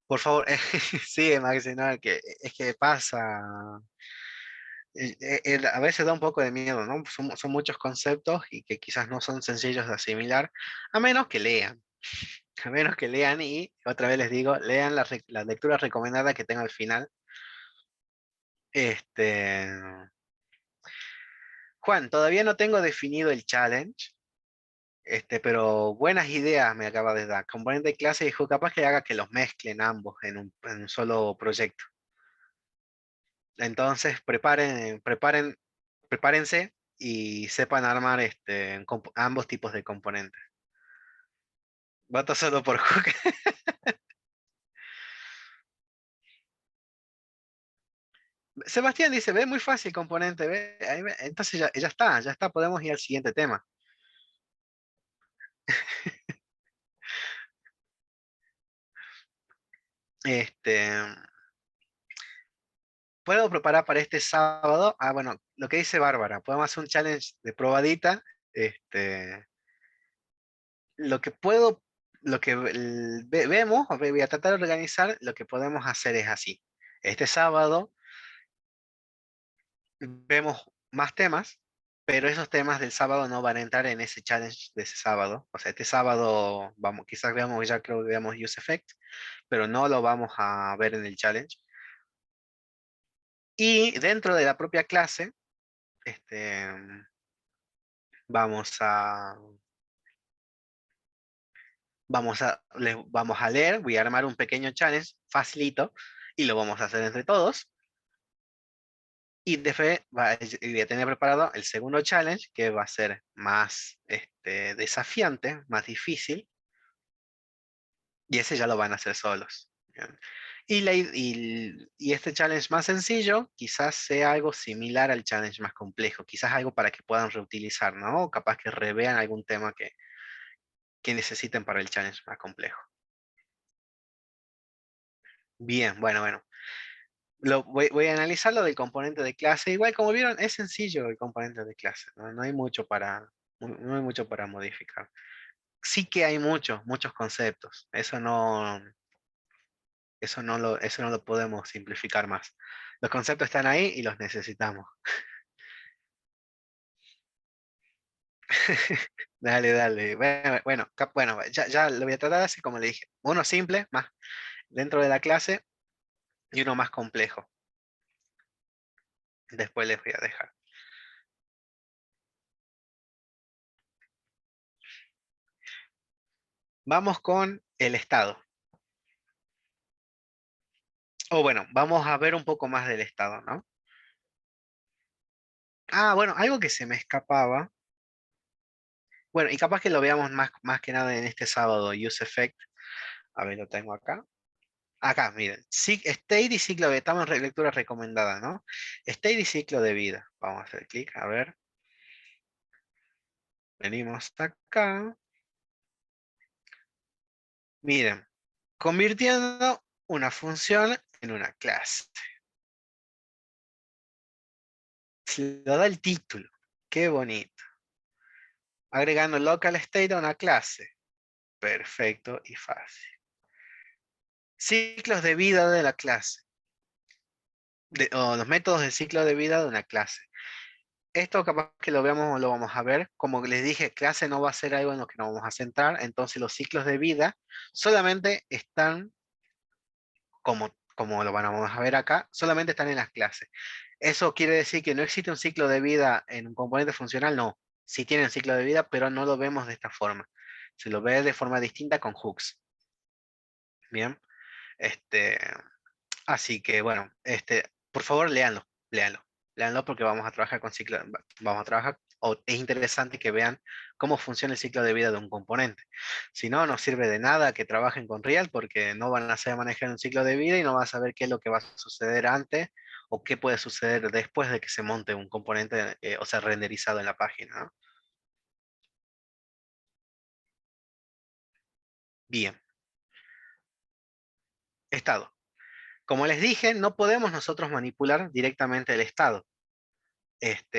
por favor, sí, Maxi, no, es que pasa. A veces da un poco de miedo, ¿no? Son muchos conceptos y que quizás no son sencillos de asimilar, a menos que lean, a menos que lean y otra vez les digo, lean la lectura recomendada que tengo al final. Este, Juan, todavía no tengo definido el challenge, pero buenas ideas me acaba de dar. Componente de clase dijo, capaz que haga que los mezclen ambos en un solo proyecto. Entonces, prepárense y sepan armar ambos tipos de componentes. Voto solo por Hook. Sebastián dice, ve muy fácil componente, ve. Entonces ya está, podemos ir al siguiente tema. Este, ¿Puedo preparar para este sábado? Ah, bueno, lo que dice Bárbara, podemos hacer un challenge de probadita. Este, lo que puedo, lo que vemos, voy a tratar de organizar, lo que podemos hacer es así. Este sábado vemos más temas, pero esos temas del sábado no van a entrar en ese challenge de ese sábado. O sea, este sábado vamos, quizás veamos, ya creo que veamos Use Effect, pero no lo vamos a ver en el challenge. Y dentro de la propia clase, este, vamos a, vamos a leer, voy a armar un pequeño challenge facilito y lo vamos a hacer entre todos. Y después voy a tener preparado el segundo challenge que va a ser más desafiante, más difícil, y ese ya lo van a hacer solos. ¿Bien? Y este challenge más sencillo quizás sea algo similar al challenge más complejo, quizás algo para que puedan reutilizar, ¿no? O capaz que revean algún tema que necesiten para el challenge más complejo. Bien, bueno. Voy a analizar lo del componente de clase. Igual, como vieron, es sencillo el componente de clase, ¿no? No hay mucho para modificar. Sí que hay muchos conceptos. Eso no lo podemos simplificar más. Los conceptos están ahí y los necesitamos. Dale. Bueno, ya lo voy a tratar así como le dije. Uno simple, más dentro de la clase, y uno más complejo. Después les voy a dejar. Vamos con el estado. O bueno, vamos a ver un poco más del estado, ¿no? Ah, bueno, algo que se me escapaba. Bueno, y capaz que lo veamos más que nada en este sábado, Use Effect. A ver, lo tengo acá. Acá, miren. State y ciclo de... Estamos en lectura recomendada, ¿no? State y ciclo de vida. Vamos a hacer clic, a ver. Venimos acá. Miren, convirtiendo una función en una clase. Se lo da el título. Qué bonito. Agregando local state a una clase. Perfecto y fácil. Ciclos de vida de la clase. O los métodos de ciclo de vida de una clase. Esto capaz que lo veamos o lo vamos a ver. Como les dije, clase no va a ser algo en lo que nos vamos a centrar. Entonces los ciclos de vida solamente están, como lo vamos a ver acá, solamente están en las clases. ¿Eso quiere decir que no existe un ciclo de vida en un componente funcional? No. Sí tiene un ciclo de vida, pero no lo vemos de esta forma. Se lo ve de forma distinta con hooks. Bien. Este, Así que bueno, por favor, léanlo porque vamos a trabajar con ciclo, vamos a trabajar, o es interesante que vean cómo funciona el ciclo de vida de un componente. Si no, no sirve de nada que trabajen con Real porque no van a saber manejar un ciclo de vida y no van a saber qué es lo que va a suceder antes o qué puede suceder después de que se monte un componente, o sea, renderizado en la página, ¿no? Bien. Estado. Como les dije, no podemos nosotros manipular directamente el estado,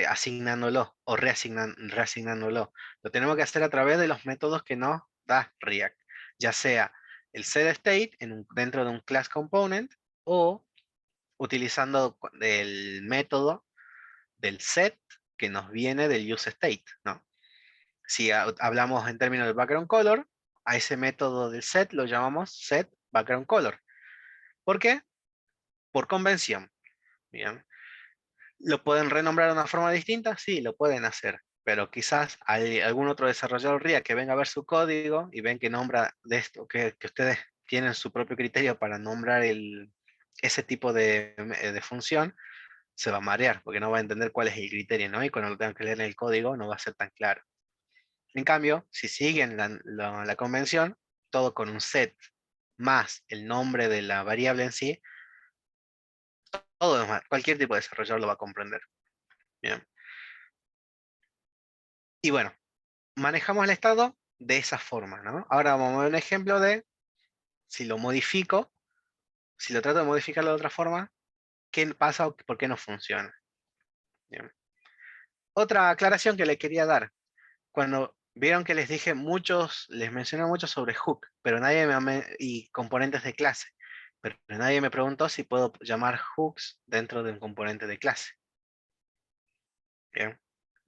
asignándolo o reasignándolo. Lo tenemos que hacer a través de los métodos que nos da React, ya sea el setState dentro de un class component o utilizando el método del set que nos viene del useState, ¿no? Si hablamos en términos de background color, a ese método del set lo llamamos set background color. ¿Por qué? Por convención. Bien. ¿Lo pueden renombrar de una forma distinta? Sí, lo pueden hacer. Pero quizás hay algún otro desarrollador RIA que venga a ver su código y ven que nombra de esto, que ustedes tienen su propio criterio para nombrar ese tipo de función, se va a marear porque no va a entender cuál es el criterio, ¿no? Y cuando lo tengan que leer en el código no va a ser tan claro. En cambio, si siguen la convención, todo con un set más el nombre de la variable en sí, todo demás, cualquier tipo de desarrollador lo va a comprender. Bien. Y bueno, manejamos el estado de esa forma, ¿no? Ahora vamos a ver un ejemplo de si lo modifico, si lo trato de modificarlo de otra forma, ¿qué pasa o por qué no funciona? Bien. Otra aclaración que le quería dar. Cuando vieron que les dije les mencioné mucho sobre hook, pero y componentes de clase, pero nadie me preguntó si puedo llamar hooks dentro de un componente de clase. Bien.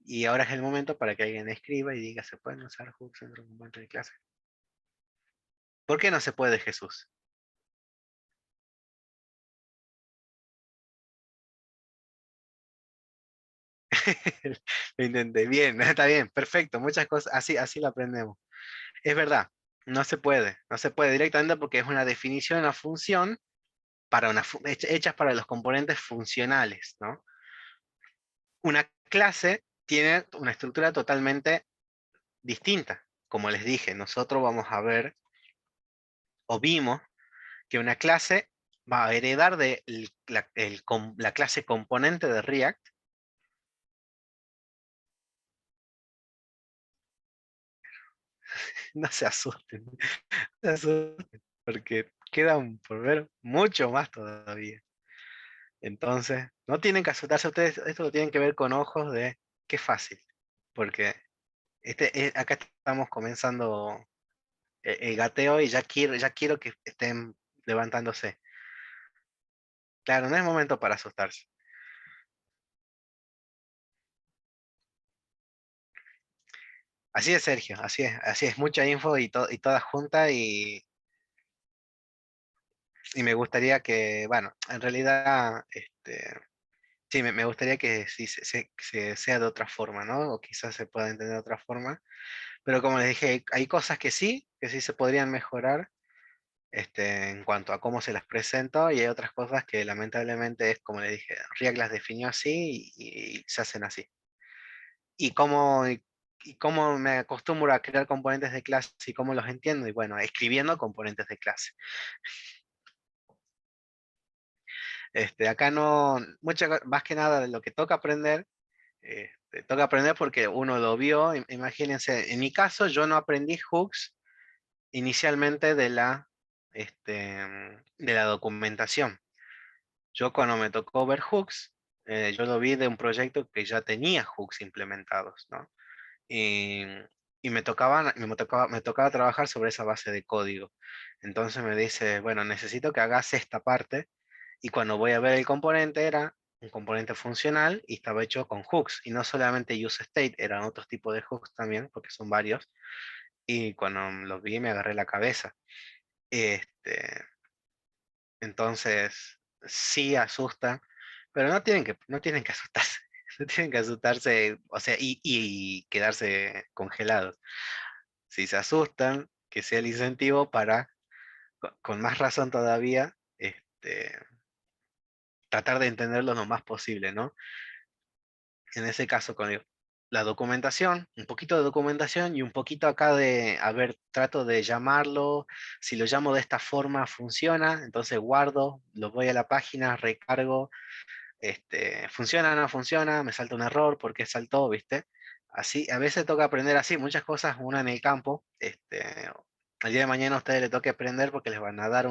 Y ahora es el momento para que alguien escriba y diga, ¿se pueden usar hooks dentro de un componente de clase? ¿Por qué no se puede, Jesús? Lo intenté. Bien, está bien, perfecto. Muchas cosas, así lo aprendemos. Es verdad, no se puede directamente porque es una definición, una función hechas para los componentes funcionales, ¿no? Una clase tiene una estructura totalmente distinta. Como les dije, nosotros vamos a ver, o vimos, que una clase va a heredar de la clase componente de React. No se asusten, no se asusten, porque quedan por ver mucho más todavía. Entonces, no tienen que asustarse ustedes, esto lo tienen que ver con ojos de qué fácil, porque acá estamos comenzando el gateo y ya quiero que estén levantándose. Claro, no es momento para asustarse. Así es, Sergio, así es, mucha info y toda junta y me gustaría que, bueno, en realidad, sí, me gustaría que sí sea de otra forma, ¿no? O quizás se pueda entender de otra forma, pero como les dije, hay cosas que sí se podrían mejorar, en cuanto a cómo se las presento, y hay otras cosas que lamentablemente es como le dije, React las definió así y se hacen así. Y cómo me acostumbro a crear componentes de clase y cómo los entiendo, y bueno, escribiendo componentes de clase. Acá no, más que nada lo que toca aprender porque uno lo vio, imagínense, en mi caso yo no aprendí hooks inicialmente de la documentación. Yo cuando me tocó ver hooks, yo lo vi de un proyecto que ya tenía hooks implementados, ¿no? Y, y me tocaba trabajar sobre esa base de código. Entonces me dice, bueno, necesito que hagas esta parte. Y cuando voy a ver el componente era un componente funcional y estaba hecho con hooks. Y no solamente useState, eran otros tipos de hooks también, porque son varios. Y cuando los vi me agarré la cabeza. Este, entonces, sí asusta, pero no tienen que asustarse. No tienen que asustarse, o sea, y quedarse congelados. Si se asustan, que sea el incentivo para, con más razón todavía, tratar de entenderlo lo más posible, ¿no? En ese caso, con la documentación, un poquito de documentación y un poquito acá a ver, trato de llamarlo, si lo llamo de esta forma funciona, entonces guardo, lo voy a la página, recargo, funciona, no funciona, me salta un error, ¿por qué saltó, viste? Así, a veces toca aprender así, muchas cosas, una en el campo, el día de mañana a ustedes les toca aprender porque les van a dar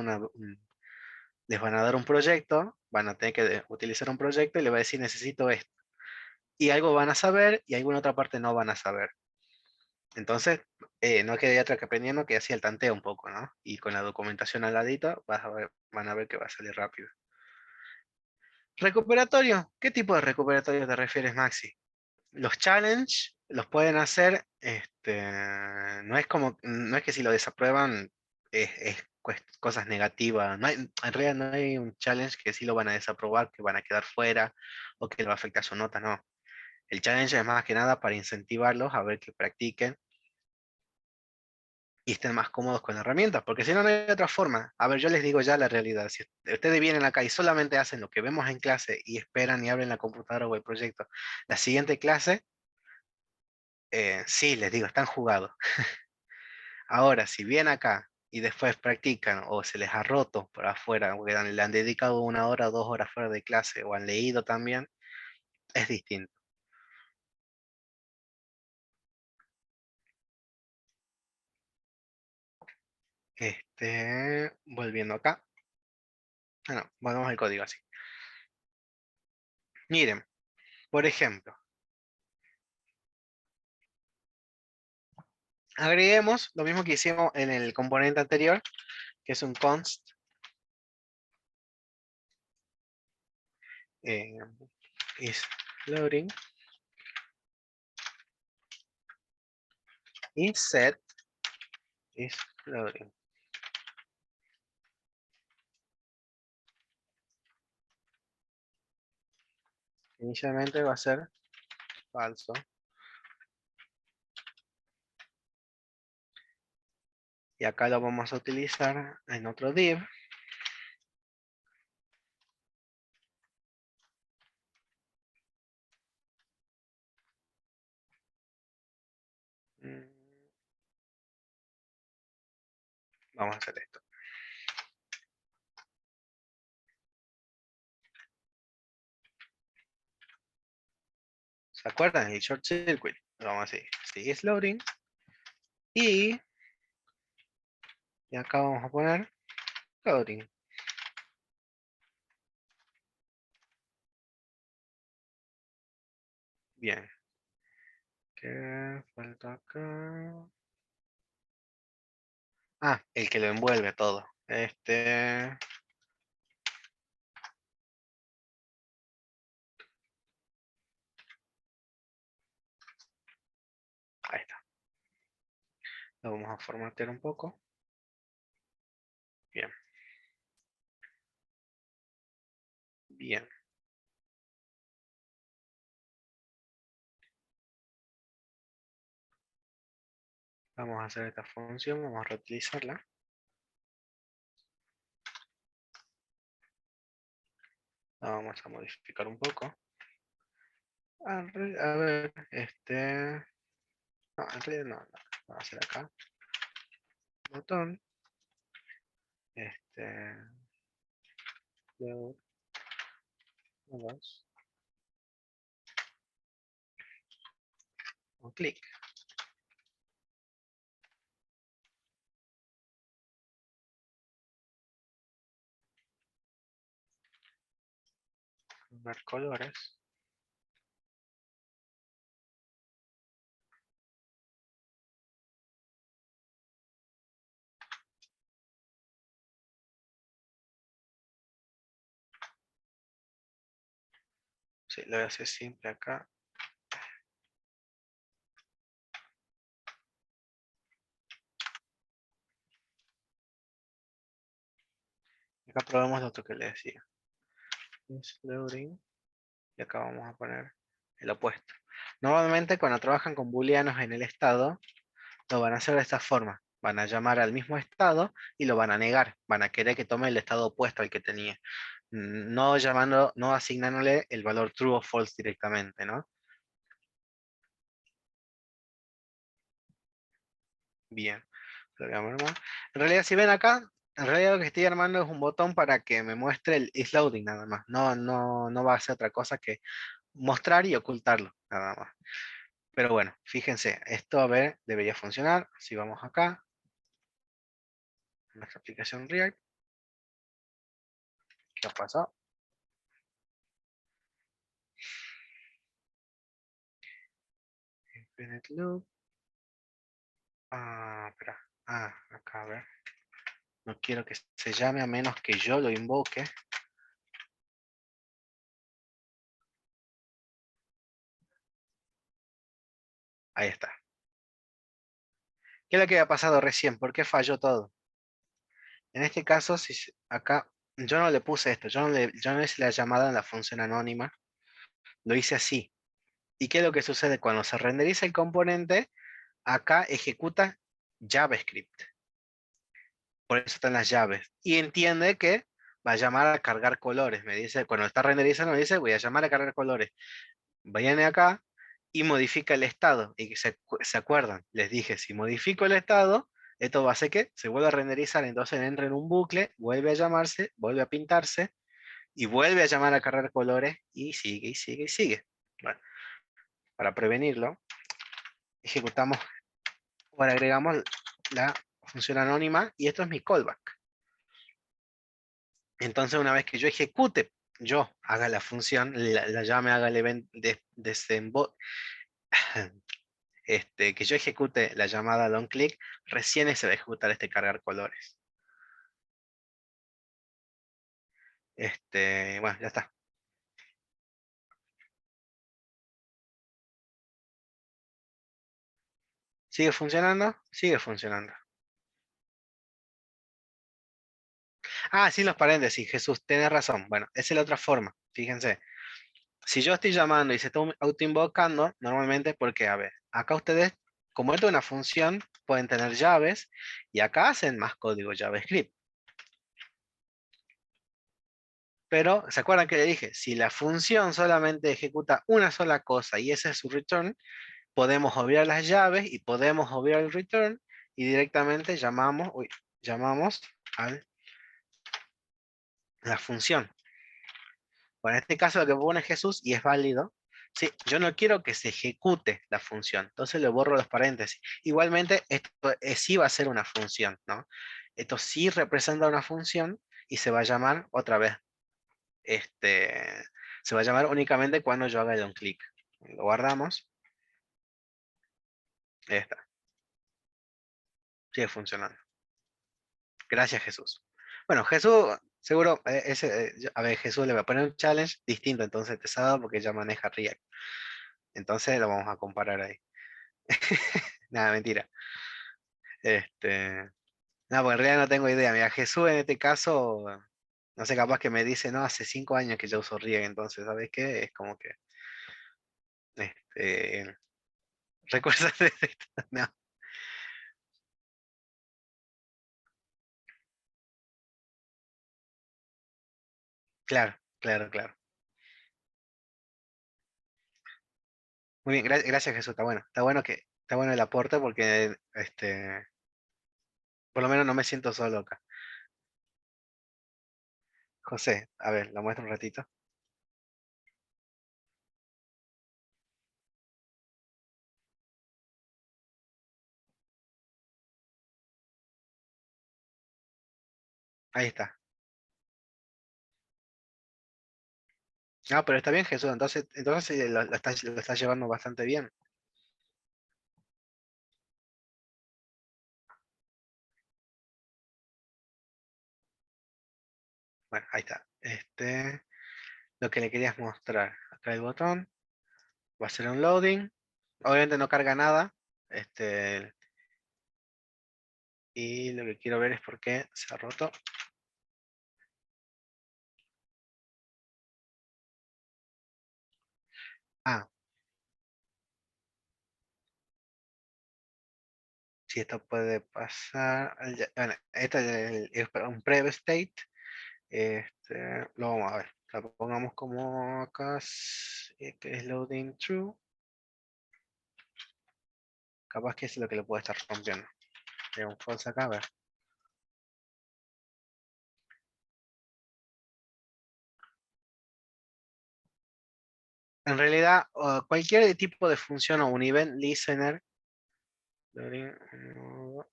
les van a dar un proyecto, van a tener que utilizar un proyecto y le va a decir necesito esto. Y algo van a saber y alguna otra parte no van a saber. Entonces, no queda otra que aprendiendo que hacía el tanteo un poco, ¿no? Y con la documentación al ladito, van a ver que va a salir rápido. Recuperatorio. ¿Qué tipo de recuperatorio te refieres, Maxi? Los challenge los pueden hacer, no es como, no es que si lo desaprueban es cosas negativas. En realidad no hay un challenge que sí lo van a desaprobar, que van a quedar fuera o que le va a afectar su nota, no. El challenge es más que nada para incentivarlos a ver que practiquen y estén más cómodos con la herramienta, porque si no, no hay otra forma. A ver, yo les digo ya la realidad. Si ustedes vienen acá y solamente hacen lo que vemos en clase y esperan y abren la computadora o el proyecto, la siguiente clase, sí, les digo, están jugados. Ahora, si vienen acá y después practican o se les ha roto por afuera, o le han dedicado 1 hora o 2 horas fuera de clase o han leído también, es distinto. Volviendo acá. Ah, no, volvemos al código así. Miren, por ejemplo, agreguemos lo mismo que hicimos en el componente anterior, que es un const is loading y set is loading. Inicialmente va a ser falso. Y acá lo vamos a utilizar en otro div. Mm, Vamos a hacer esto. ¿Se acuerdan? El short circuit. Lo vamos a seguir. Sigue loading. Y acá vamos a poner loading. Bien. ¿Qué falta acá? Ah, el que lo envuelve todo. Ahí está. Lo vamos a formatear un poco. Bien. Bien. Vamos a hacer esta función, vamos a reutilizarla. La vamos a modificar un poco. A ver, no, en realidad no. Vamos a hacer acá. Botón. Load. Vamos. Un clic. Ver colores. Sí, lo voy a hacer simple acá. Acá probamos lo otro que le decía. Es loading. Y acá vamos a poner el opuesto. Normalmente cuando trabajan con booleanos en el estado, lo van a hacer de esta forma. Van a llamar al mismo estado y lo van a negar. Van a querer que tome el estado opuesto al que tenía. No llamando, no asignándole el valor true o false directamente, ¿no? Bien. Lo voy a armar. En realidad, si ven acá, en realidad lo que estoy armando es un botón para que me muestre el is loading nada más. No va a ser otra cosa que mostrar y ocultarlo, nada más. Pero bueno, fíjense, esto a ver, debería funcionar. Si vamos acá, nuestra aplicación React, ¿Qué pasó? Infinite loop. Espera. Acá, a ver. No quiero que se llame a menos que yo lo invoque. Ahí está. ¿Qué es lo que había pasado recién? ¿Por qué falló todo? En este caso, si acá yo no le puse esto, yo no hice la llamada en la función anónima, lo hice así. ¿Y qué es lo que sucede? Cuando se renderiza el componente, acá ejecuta JavaScript. Por eso están las llaves. Y entiende que va a llamar a cargar colores. Me dice, cuando está renderizando, me dice, voy a llamar a cargar colores. Viene acá y modifica el estado. Y que se acuerdan, les dije, si modifico el estado, esto va a hacer que se vuelva a renderizar. Entonces entra en un bucle, vuelve a llamarse, vuelve a pintarse y vuelve a llamar a cargar colores y sigue y sigue y sigue. Bueno, para prevenirlo, ejecutamos, ahora agregamos la función anónima y esto es mi callback. Entonces una vez que yo ejecute, yo haga la función, la llame, haga el event que yo ejecute la llamada long click, recién se va a ejecutar este cargar colores. Bueno, ya está. ¿Sigue funcionando? Sigue funcionando. Sí, los paréntesis, Jesús, tienes razón. Bueno, esa es la otra forma. Fíjense. Si yo estoy llamando y se está autoinvocando, normalmente porque, a ver, acá ustedes, como esto es una función, pueden tener llaves y acá hacen más código JavaScript. Pero, ¿se acuerdan que le dije? Si la función solamente ejecuta una sola cosa y ese es su return, podemos obviar las llaves y podemos obviar el return y directamente llamamos a la función. Bueno, en este caso lo que pone Jesús, y es válido, sí, yo no quiero que se ejecute la función, entonces le borro los paréntesis. Igualmente, esto sí va a ser una función, ¿no? Esto sí representa una función y se va a llamar otra vez. Se va a llamar únicamente cuando yo haga el on click. Lo guardamos. Ahí está. Sigue funcionando. Gracias, Jesús. Bueno, Jesús, seguro, a ver, Jesús le va a poner un challenge distinto entonces pesado porque ya maneja React. Entonces lo vamos a comparar ahí. Nada, mentira. No, porque en realidad no tengo idea. Mira, Jesús en este caso, no sé, capaz que me dice, no, hace 5 años que yo uso React, entonces, ¿sabes qué? Es como que, este, recuerda de esto. No, claro, claro, claro. Muy bien, gracias Jesús, está bueno el aporte porque, por lo menos no me siento solo acá. José, a ver, lo muestro un ratito. Ahí está. No, pero está bien Jesús, entonces lo estás llevando bastante bien. Bueno, ahí está. Lo que le querías mostrar. Acá el botón. Va a ser un loading. Obviamente no carga nada. Y lo que quiero ver es por qué se ha roto. Si esto puede pasar. Bueno, esto es un preview state. Lo vamos a ver. Lo pongamos como acá. Que es loading true. Capaz que es lo que le puede estar rompiendo. Un false acá, a ver. En realidad, cualquier tipo de función o un event listener.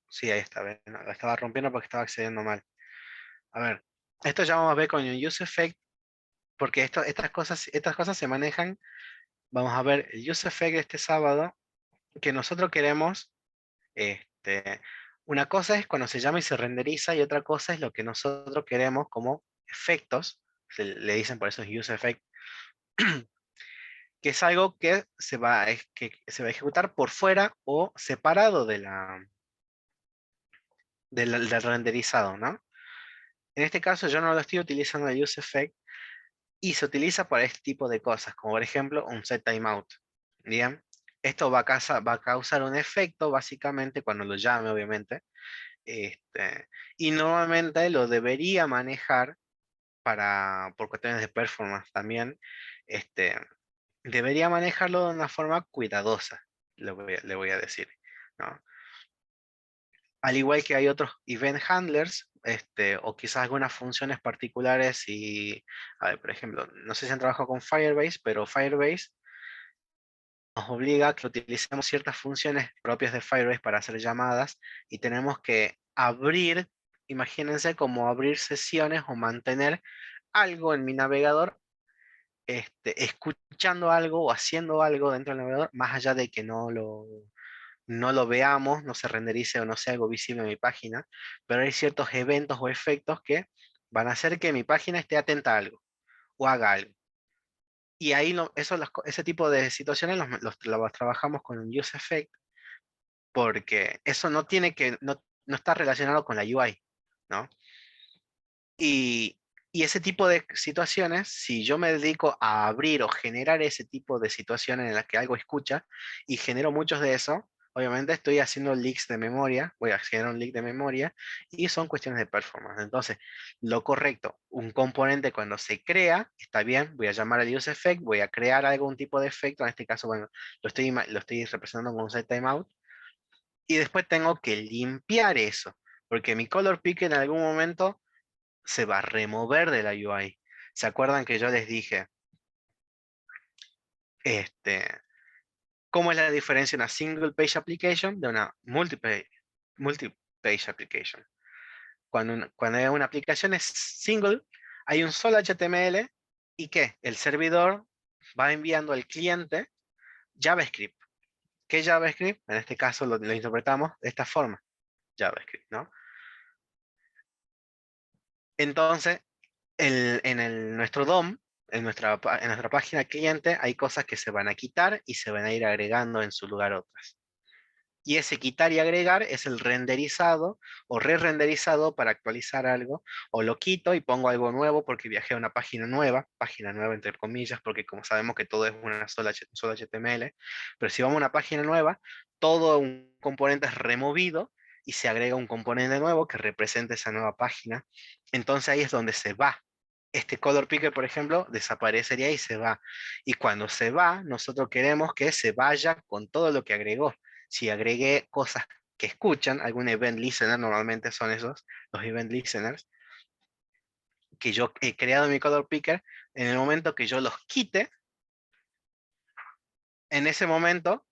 Sí, ahí está. ¿Ven? Lo estaba rompiendo porque estaba accediendo mal. A ver, Esto ya vamos a ver con el useEffect, porque estas cosas se manejan. Vamos a ver el useEffect de este sábado, que nosotros queremos. Una cosa es cuando se llama y se renderiza, y otra cosa es lo que nosotros queremos como efectos. Le dicen por eso es useEffect, que es algo que se va a ejecutar por fuera o separado del renderizado, ¿no? En este caso yo no lo estoy utilizando el useEffect, y se utiliza para este tipo de cosas, como por ejemplo un setTimeout. Bien, esto va a causar un efecto básicamente cuando lo llame, obviamente. Y normalmente lo debería manejar por cuestiones de performance también. Este, Debería manejarlo de una forma cuidadosa, le voy a decir, ¿no? Al igual que hay otros event handlers, o quizás algunas funciones particulares. Y, a ver, por ejemplo, no sé si han trabajado con Firebase, pero Firebase nos obliga a que utilicemos ciertas funciones propias de Firebase para hacer llamadas, y tenemos que abrir, imagínense como abrir sesiones o mantener algo en mi navegador, escuchando algo o haciendo algo dentro del navegador, más allá de que no lo veamos, no se renderice o no sea algo visible en mi página. Pero hay ciertos eventos o efectos que van a hacer que mi página esté atenta a algo o haga algo. Y ahí ese tipo de situaciones los trabajamos con un useEffect, porque eso no está relacionado con la UI, ¿no? Y, y ese tipo de situaciones, si yo me dedico a abrir o generar ese tipo de situaciones en las que algo escucha y genero muchos de eso, obviamente estoy haciendo leaks de memoria, voy a generar un leak de memoria, y son cuestiones de performance. Entonces, lo correcto, un componente cuando se crea, está bien, voy a llamar al useEffect, voy a crear algún tipo de efecto, en este caso, bueno, lo estoy representando con un setTimeout, y después tengo que limpiar eso, porque mi color picker en algún momento se va a remover de la UI. ¿Se acuerdan que yo les dije, este, cómo es la diferencia de una single page application de una multi-page application? Cuando una aplicación es single, hay un solo HTML, y que el servidor va enviando al cliente JavaScript. ¿Qué JavaScript? En este caso lo interpretamos de esta forma, JavaScript, ¿no? Entonces, nuestro DOM, en nuestra página cliente, hay cosas que se van a quitar y se van a ir agregando en su lugar otras. Y ese quitar y agregar es el renderizado o re-renderizado para actualizar algo, o lo quito y pongo algo nuevo porque viajé a una página nueva entre comillas, porque como sabemos que todo es un solo HTML, pero si vamos a una página nueva, todo un componente es removido y se agrega un componente nuevo que representa esa nueva página. Entonces ahí es donde se va. Este color picker, por ejemplo, desaparecería y se va. Y cuando se va, nosotros queremos que se vaya con todo lo que agregó. Si agregué cosas que escuchan, algún event listener, normalmente son esos, los event listeners, que yo he creado en mi color picker, en el momento que yo los quite, en ese momento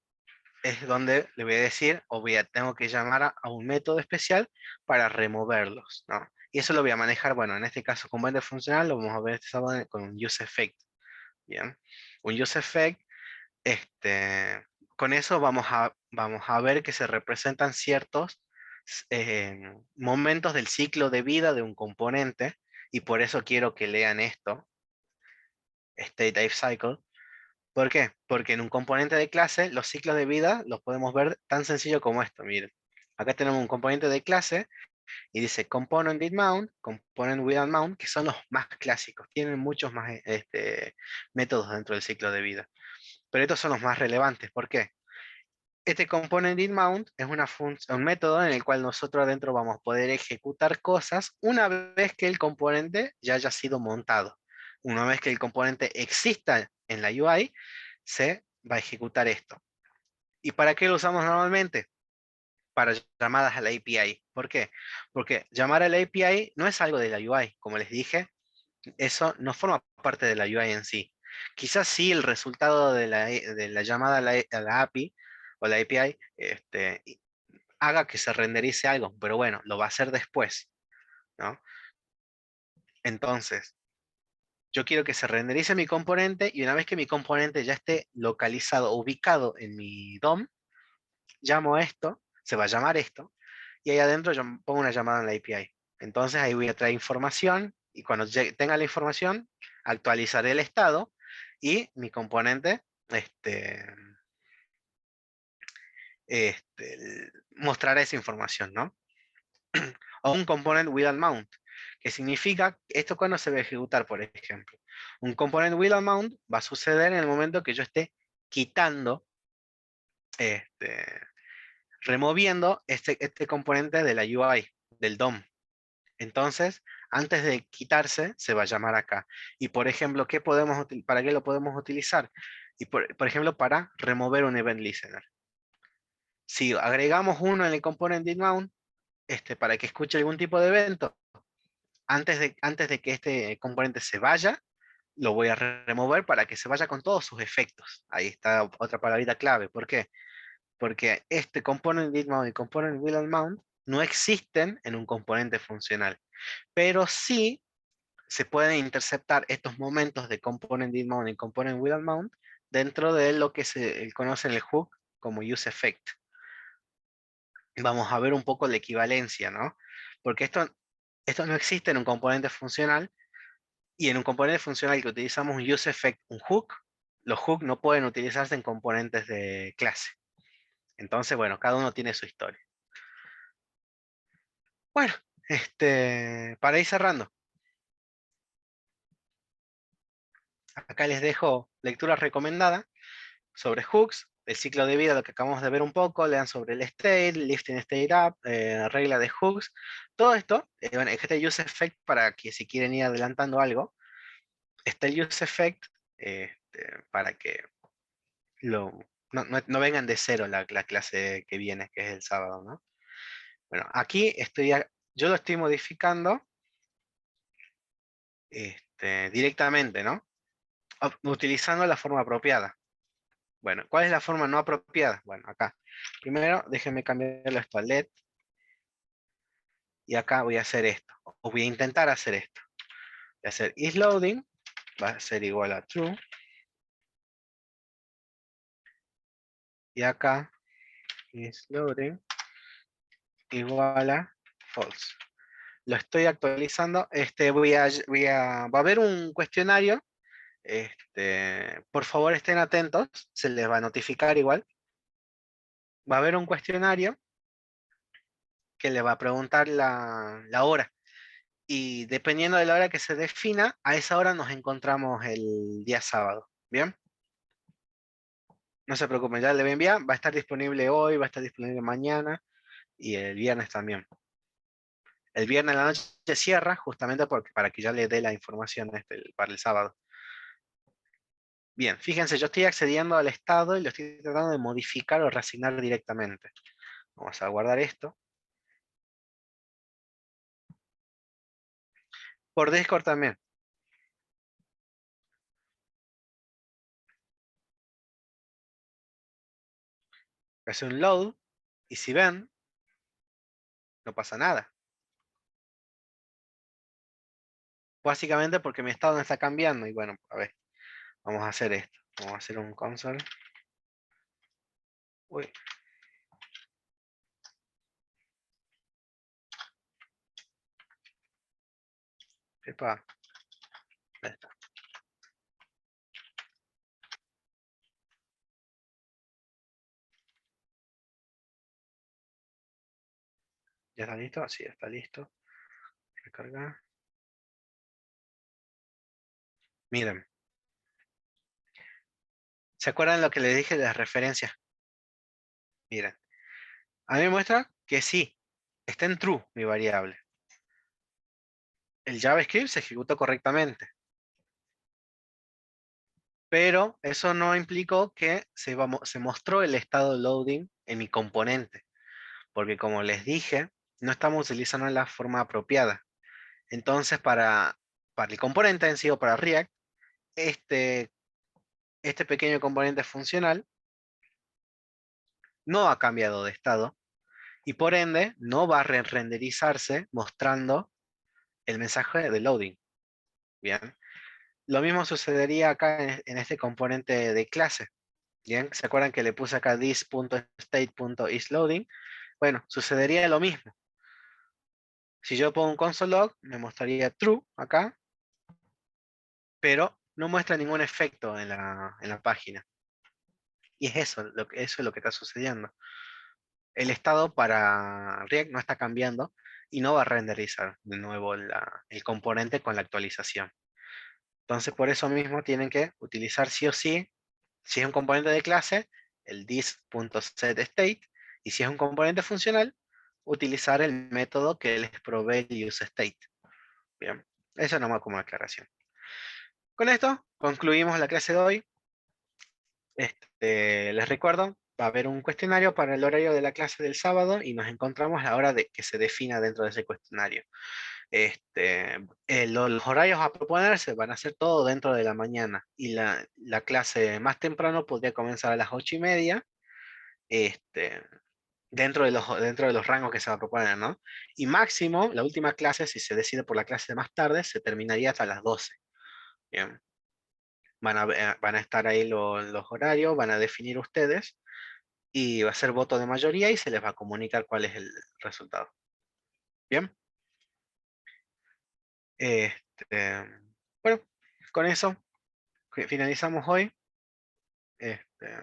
es donde le voy a decir, tengo que llamar a un método especial para removerlos, ¿no? Y eso lo voy a manejar, bueno, en este caso con Blender funcional, lo vamos a ver este sábado con un useEffect, ¿bien? Un useEffect, con eso vamos a ver que se representan ciertos momentos del ciclo de vida de un componente, y por eso quiero que lean esto, State Life Cycle. ¿Por qué? Porque en un componente de clase los ciclos de vida los podemos ver tan sencillo como esto. Miren, acá tenemos un componente de clase y dice component with mount, component without mount, que son los más clásicos. Tienen muchos más métodos dentro del ciclo de vida, pero estos son los más relevantes. ¿Por qué? Este component in mount es un método en el cual nosotros adentro vamos a poder ejecutar cosas una vez que el componente ya haya sido montado. Una vez que el componente exista en la UI, se va a ejecutar esto. ¿Y para qué lo usamos normalmente? Para llamadas a la API. ¿Por qué? Porque llamar a la API no es algo de la UI. Como les dije, eso no forma parte de la UI en sí. Quizás sí el resultado de la llamada a la API o la API haga que se renderice algo, pero bueno, lo va a hacer después, ¿no? Entonces, yo quiero que se renderice mi componente y una vez que mi componente ya esté localizado, ubicado en mi DOM, llamo a esto, se va a llamar esto, y ahí adentro yo pongo una llamada en la API. Entonces ahí voy a traer información y cuando tenga la información, actualizaré el estado y mi componente mostrará esa información, ¿no? O un component without mount, que significa, esto cuando se va a ejecutar, por ejemplo. Un component without mount va a suceder en el momento que yo esté quitando, removiendo este componente de la UI, del DOM. Entonces, antes de quitarse, se va a llamar acá. Y por ejemplo, ¿para qué lo podemos utilizar? Y por ejemplo, para remover un event listener. Si agregamos uno en el component mount, para que escuche algún tipo de evento, antes de que este componente se vaya, lo voy a remover para que se vaya con todos sus efectos. Ahí está otra palabrita clave. ¿Por qué? Porque este component mount y component without mount no existen en un componente funcional, pero sí se pueden interceptar estos momentos de component mount y component without mount dentro de lo que se conoce en el hook como use effect. Vamos a ver un poco la equivalencia, ¿no? Porque esto no existe en un componente funcional, y en un componente funcional que utilizamos un use effect, un hook, los hooks no pueden utilizarse en componentes de clase. Entonces, bueno, cada uno tiene su historia. Bueno, para ir cerrando. Acá les dejo lectura recomendada sobre hooks, el ciclo de vida, lo que acabamos de ver un poco, lean sobre el state, lifting state up, regla de hooks, todo esto, bueno, este use effect para que si quieren ir adelantando algo, está el use effect para que no vengan de cero la clase que viene, que es el sábado, ¿no? Bueno, aquí yo lo estoy modificando directamente, ¿no? Utilizando la forma apropiada. Bueno, ¿cuál es la forma no apropiada? Bueno, acá. Primero, déjenme cambiarlo esto a LED. Y acá voy a hacer esto. O voy a intentar hacer esto. Voy a hacer isLoading. Va a ser igual a true. Y acá, isLoading igual a false. Lo estoy actualizando. Va a haber un cuestionario. Por favor estén atentos. Se les va a notificar igual. Va a haber un cuestionario que le va a preguntar la hora. Y dependiendo de la hora que se defina, a esa hora nos encontramos el día sábado. ¿Bien? No se preocupen, ya le voy a enviar. Va a estar disponible hoy, va a estar disponible mañana y el viernes también. El viernes a la noche se cierra justamente para que ya le dé la información para el sábado. Bien, fíjense, yo estoy accediendo al estado y lo estoy tratando de modificar o reasignar directamente. Vamos a guardar esto. Por Discord también. Hace un load y si ven, no pasa nada. Básicamente porque mi estado no está cambiando y bueno, a ver, vamos a hacer esto. Vamos a hacer un console. Uy. Epa. Ahí está. ¿Ya está listo? Sí, está listo. Recargar. Miren. ¿Se acuerdan lo que les dije de las referencias? Miren. A mí me muestra que sí, está en true mi variable. El JavaScript se ejecutó correctamente. Pero eso no implicó que se mostró el estado de loading en mi componente. Porque como les dije, no estamos utilizando la forma apropiada. Entonces, para el componente en sí o para React, este pequeño componente funcional no ha cambiado de estado y por ende no va a renderizarse mostrando el mensaje de loading. Bien. Lo mismo sucedería acá en este componente de clase. Bien, ¿se acuerdan que le puse acá this.state.isLoading? Bueno, sucedería lo mismo. Si yo pongo un console log, me mostraría true acá, pero no muestra ningún efecto en la página. Y es eso, eso es lo que está sucediendo. El estado para React no está cambiando y no va a renderizar de nuevo el componente con la actualización. Entonces, por eso mismo tienen que utilizar sí o sí, si es un componente de clase, el this.setState, y si es un componente funcional, utilizar el método que les provee el useState. Bien, eso nomás como aclaración. Con esto concluimos la clase de hoy. Les recuerdo, va a haber un cuestionario para el horario de la clase del sábado y nos encontramos a la hora de que se defina dentro de ese cuestionario. Los horarios a proponerse van a ser todo dentro de la mañana y la clase más temprano podría comenzar a las 8:30, este, dentro de los rangos que se va a proponer, ¿no? Y máximo, la última clase, si se decide por la clase de más tarde, se terminaría hasta las 12. Bien. Van a estar ahí los horarios, van a definir ustedes y va a ser voto de mayoría y se les va a comunicar cuál es el resultado. Bien. Este, bueno, con eso finalizamos hoy. Este,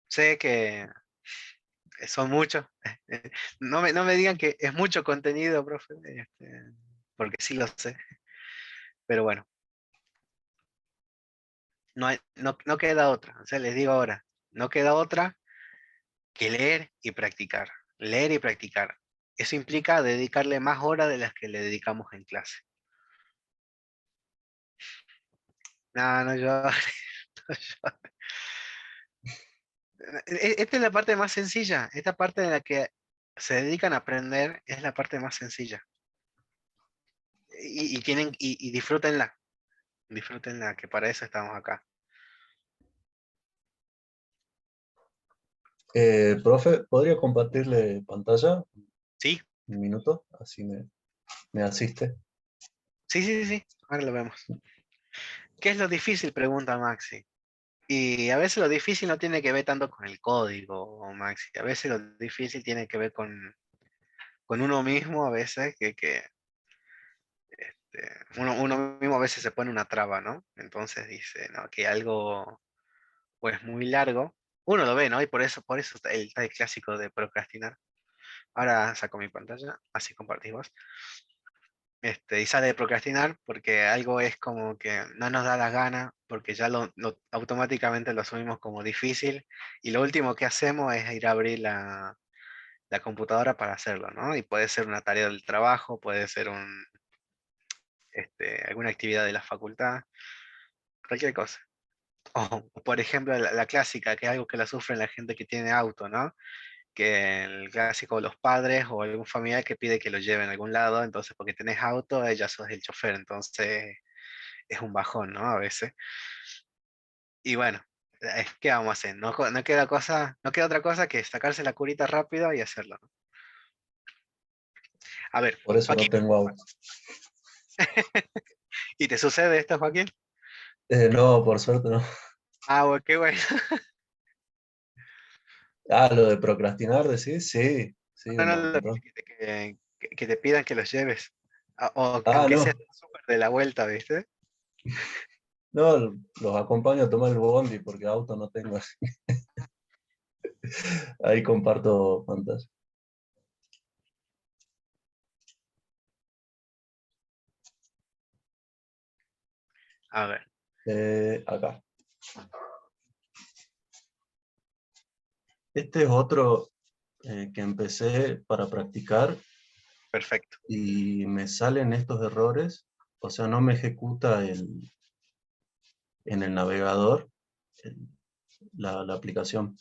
sé que son muchos. No me digan que es mucho contenido, profe, porque sí lo sé. Pero bueno, no queda otra. O sea, les digo ahora, no queda otra que leer y practicar. Leer y practicar. Eso implica dedicarle más horas de las que le dedicamos en clase. No, no, yo. Esta es la parte más sencilla. Esta parte en la que se dedican a aprender es la parte más sencilla. Y disfrútenla. Disfrútenla, que para eso estamos acá. Profe, ¿podría compartirle pantalla Sí, un minuto? Así me asiste. sí. Ahora lo vemos. ¿Qué es lo difícil? Pregunta Maxi. Y a veces lo difícil no tiene que ver tanto con el código, Maxi. A veces lo difícil tiene que ver con uno mismo, a veces, uno mismo a veces se pone una traba, ¿no? Entonces dice, ¿no? Que algo pues muy largo. Uno lo ve, ¿no? Y por eso está el clásico de procrastinar. Ahora saco mi pantalla, así compartís vos. Y sale de procrastinar porque algo es como que no nos da la gana, porque ya automáticamente lo asumimos como difícil, y lo último que hacemos es ir a abrir la computadora para hacerlo, ¿no? Y puede ser una tarea del trabajo, puede ser alguna actividad de la facultad, cualquier cosa. O, por ejemplo, la clásica, que es algo que la sufre la gente que tiene auto, ¿no? Que el clásico, los padres o algún familiar que pide que lo lleven a algún lado, entonces porque tenés auto, ya sos el chofer, entonces es un bajón, ¿no? A veces. Y bueno, ¿qué vamos a hacer? No queda otra cosa que sacarse la curita rápido y hacerlo, ¿no? A ver, Por eso no Joaquín, tengo auto. ¿y te sucede esto, Joaquín? No, por suerte no. Ah, bueno, qué bueno. Ah, lo de procrastinar, decís, sí, sí, No, un no, montón. que te pidan que los lleves. O Ah, aunque sea no, súper de la vuelta, ¿viste? no, los acompaño a tomar el bondi porque auto no tengo así. Ahí comparto pantalla. A ver, Acá. Este es otro que empecé para practicar perfecto. y me salen estos errores. O sea, no me ejecuta en el navegador el- la aplicación.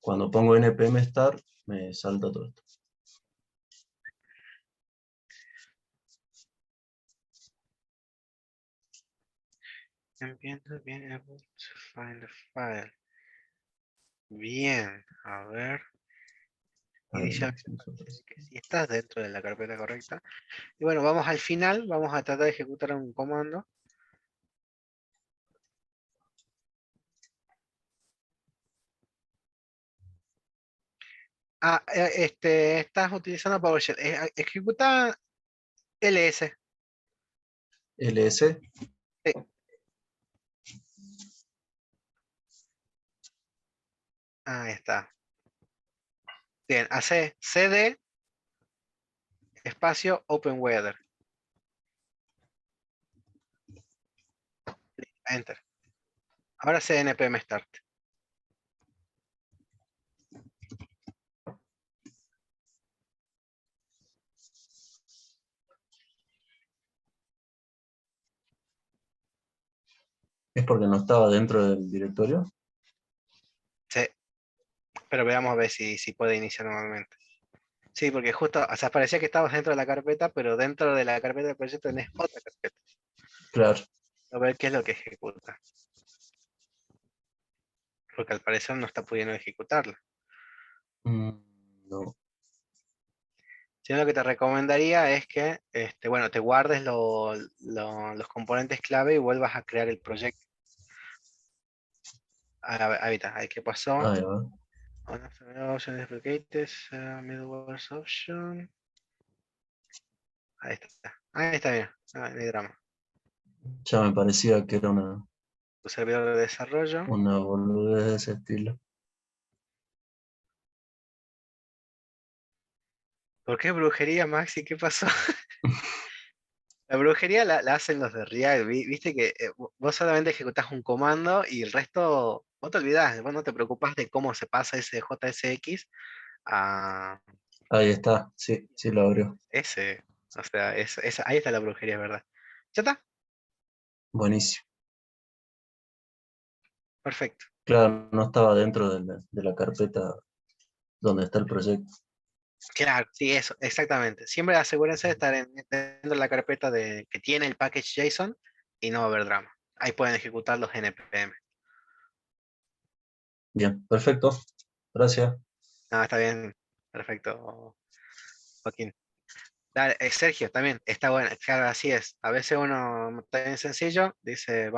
Cuando pongo npm start me salta todo esto. Empiezo bien, able to find the file. Bien, a ver. Ahí, Inicialmente sí, parece que sí estás dentro de la carpeta correcta. Y bueno, vamos al final, vamos a tratar de ejecutar un comando. Estás utilizando PowerShell. Ejecuta ls. ls, Sí. Ahí está. Bien, hace cd espacio openweather. Enter. Ahora npm start. es porque no estaba dentro del directorio. Sí. Pero veamos a ver si puede iniciar nuevamente. Sí, porque justo, o sea, parecía que estabas dentro de la carpeta, pero dentro de la carpeta del proyecto tenés otra carpeta. Claro. A ver qué es lo que ejecuta. Porque al parecer no está pudiendo ejecutarlo. No. Si no, lo que te recomendaría es que, bueno, te guardes los componentes clave y vuelvas a crear el proyecto. Ahí está, ahí qué pasó. Ahí va. Option deprecated, middleware option. Ahí está. Ahí está bien. No hay drama. Ya me parecía que era Tu servidor de desarrollo. una boludez de ese estilo. ¿Por qué brujería, Maxi? ¿Qué pasó? La brujería la hacen los de React. Viste que vos solamente ejecutás un comando y el resto, vos te olvidás, vos no te preocupás de cómo se pasa ese JSX a Ahí está, sí, sí lo abrió. ese. O sea, ahí está la brujería, es verdad. Ya está, Buenísimo. perfecto. Claro, no estaba dentro de la carpeta donde está el proyecto. Claro, sí, eso, exactamente. Siempre asegúrense de estar dentro de la carpeta que tiene el package JSON y no va a haber drama. Ahí pueden ejecutar los NPM. Bien, perfecto. Gracias. Ah, está bien, perfecto, Joaquín. Dale, Sergio, también, está bueno, claro, así es. A veces uno, está bien sencillo, dice,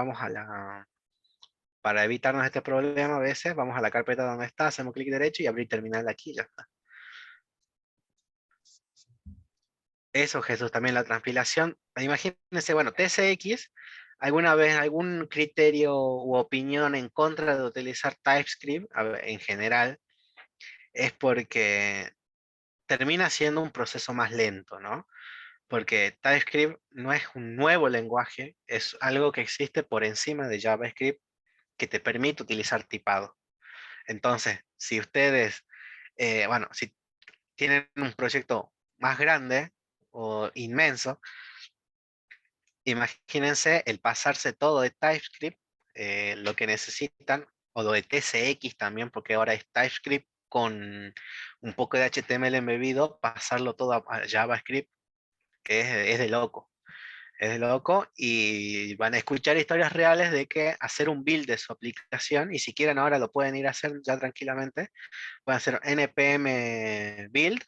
para evitarnos este problema, a veces vamos a la carpeta donde está, hacemos clic derecho y abrir terminal aquí, ya está. Eso, Jesús, también la transpilación. Imagínense, bueno, TSX, ¿alguna vez algún criterio u opinión en contra de utilizar TypeScript en general? Es porque termina siendo un proceso más lento, ¿no? Porque TypeScript no es un nuevo lenguaje, es algo que existe por encima de JavaScript que te permite utilizar tipado. Entonces, si ustedes, bueno, si tienen un proyecto más grande o inmenso, imagínense el pasarse todo de TypeScript, lo que necesitan, o lo de TCX también, porque ahora es TypeScript con un poco de HTML embebido, pasarlo todo a JavaScript, es de loco. Es de loco y van a escuchar historias reales de que hacer un build de su aplicación, y si quieren ahora lo pueden ir a hacer ya tranquilamente, pueden hacer npm build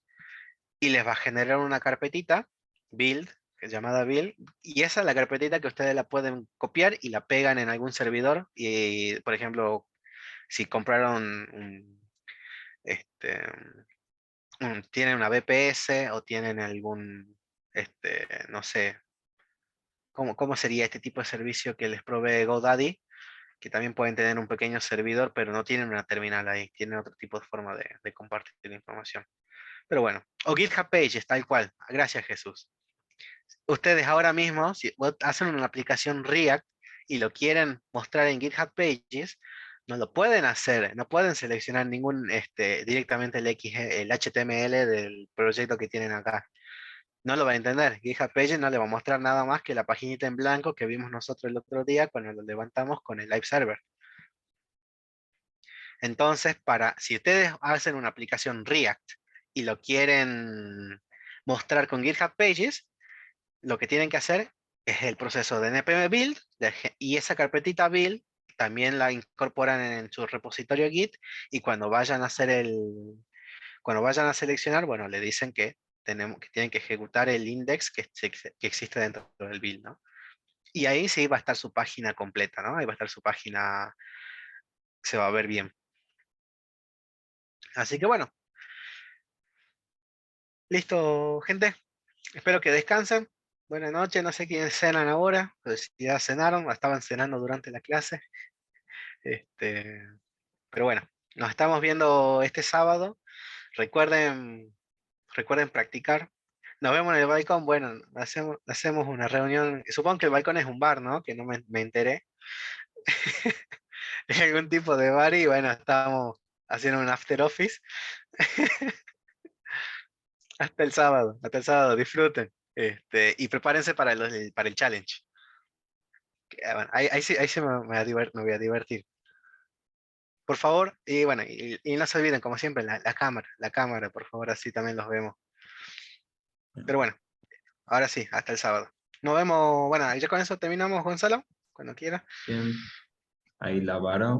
y les va a generar una carpetita, build, que es llamada build, y esa es la carpetita que ustedes la pueden copiar y la pegan en algún servidor. Y, por ejemplo, si compraron este, tienen una VPS o tienen algún, no sé, ¿cómo sería este tipo de servicio que les provee GoDaddy? Que también pueden tener un pequeño servidor, pero no tienen una terminal ahí, tienen otro tipo de forma de compartir la información. Pero bueno, o GitHub Pages, tal cual. Gracias, Jesús. Ustedes ahora mismo, si hacen una aplicación React y lo quieren mostrar en GitHub Pages, no lo pueden hacer, no pueden seleccionar directamente el HTML del proyecto que tienen acá. No lo va a entender. GitHub Pages no le va a mostrar nada más que la paginita en blanco que vimos nosotros el otro día cuando lo levantamos con el live server. Entonces, si ustedes hacen una aplicación React y lo quieren mostrar con GitHub Pages, lo que tienen que hacer es el proceso de npm build y esa carpetita build también la incorporan en su repositorio Git, y cuando vayan a hacer Cuando vayan a seleccionar, bueno, le dicen que tienen que ejecutar el index que existe dentro del build, ¿no? Y ahí sí va a estar su página completa, ¿no? Ahí va a estar su página, se va a ver bien. Así que bueno, listo, gente. Espero que descansen. Buenas noches, no sé quiénes cenan ahora, pero si ya cenaron, o estaban cenando durante la clase. Este, pero bueno, nos estamos viendo este sábado. Recuerden practicar. Nos vemos en el balcón. Bueno, hacemos una reunión. Supongo que el balcón es un bar, ¿no? Que no me enteré. Es algún tipo de bar y bueno, estamos haciendo un after office. Hasta el sábado, disfruten. Y prepárense para el challenge. Bueno, ahí sí me voy a divertir. Por favor, y bueno, y no se olviden, como siempre, la cámara, por favor, así también los vemos. Pero bueno, ahora sí, hasta el sábado. Nos vemos, bueno, ya con eso terminamos, Gonzalo, cuando quiera. Bien. Ahí lavaron.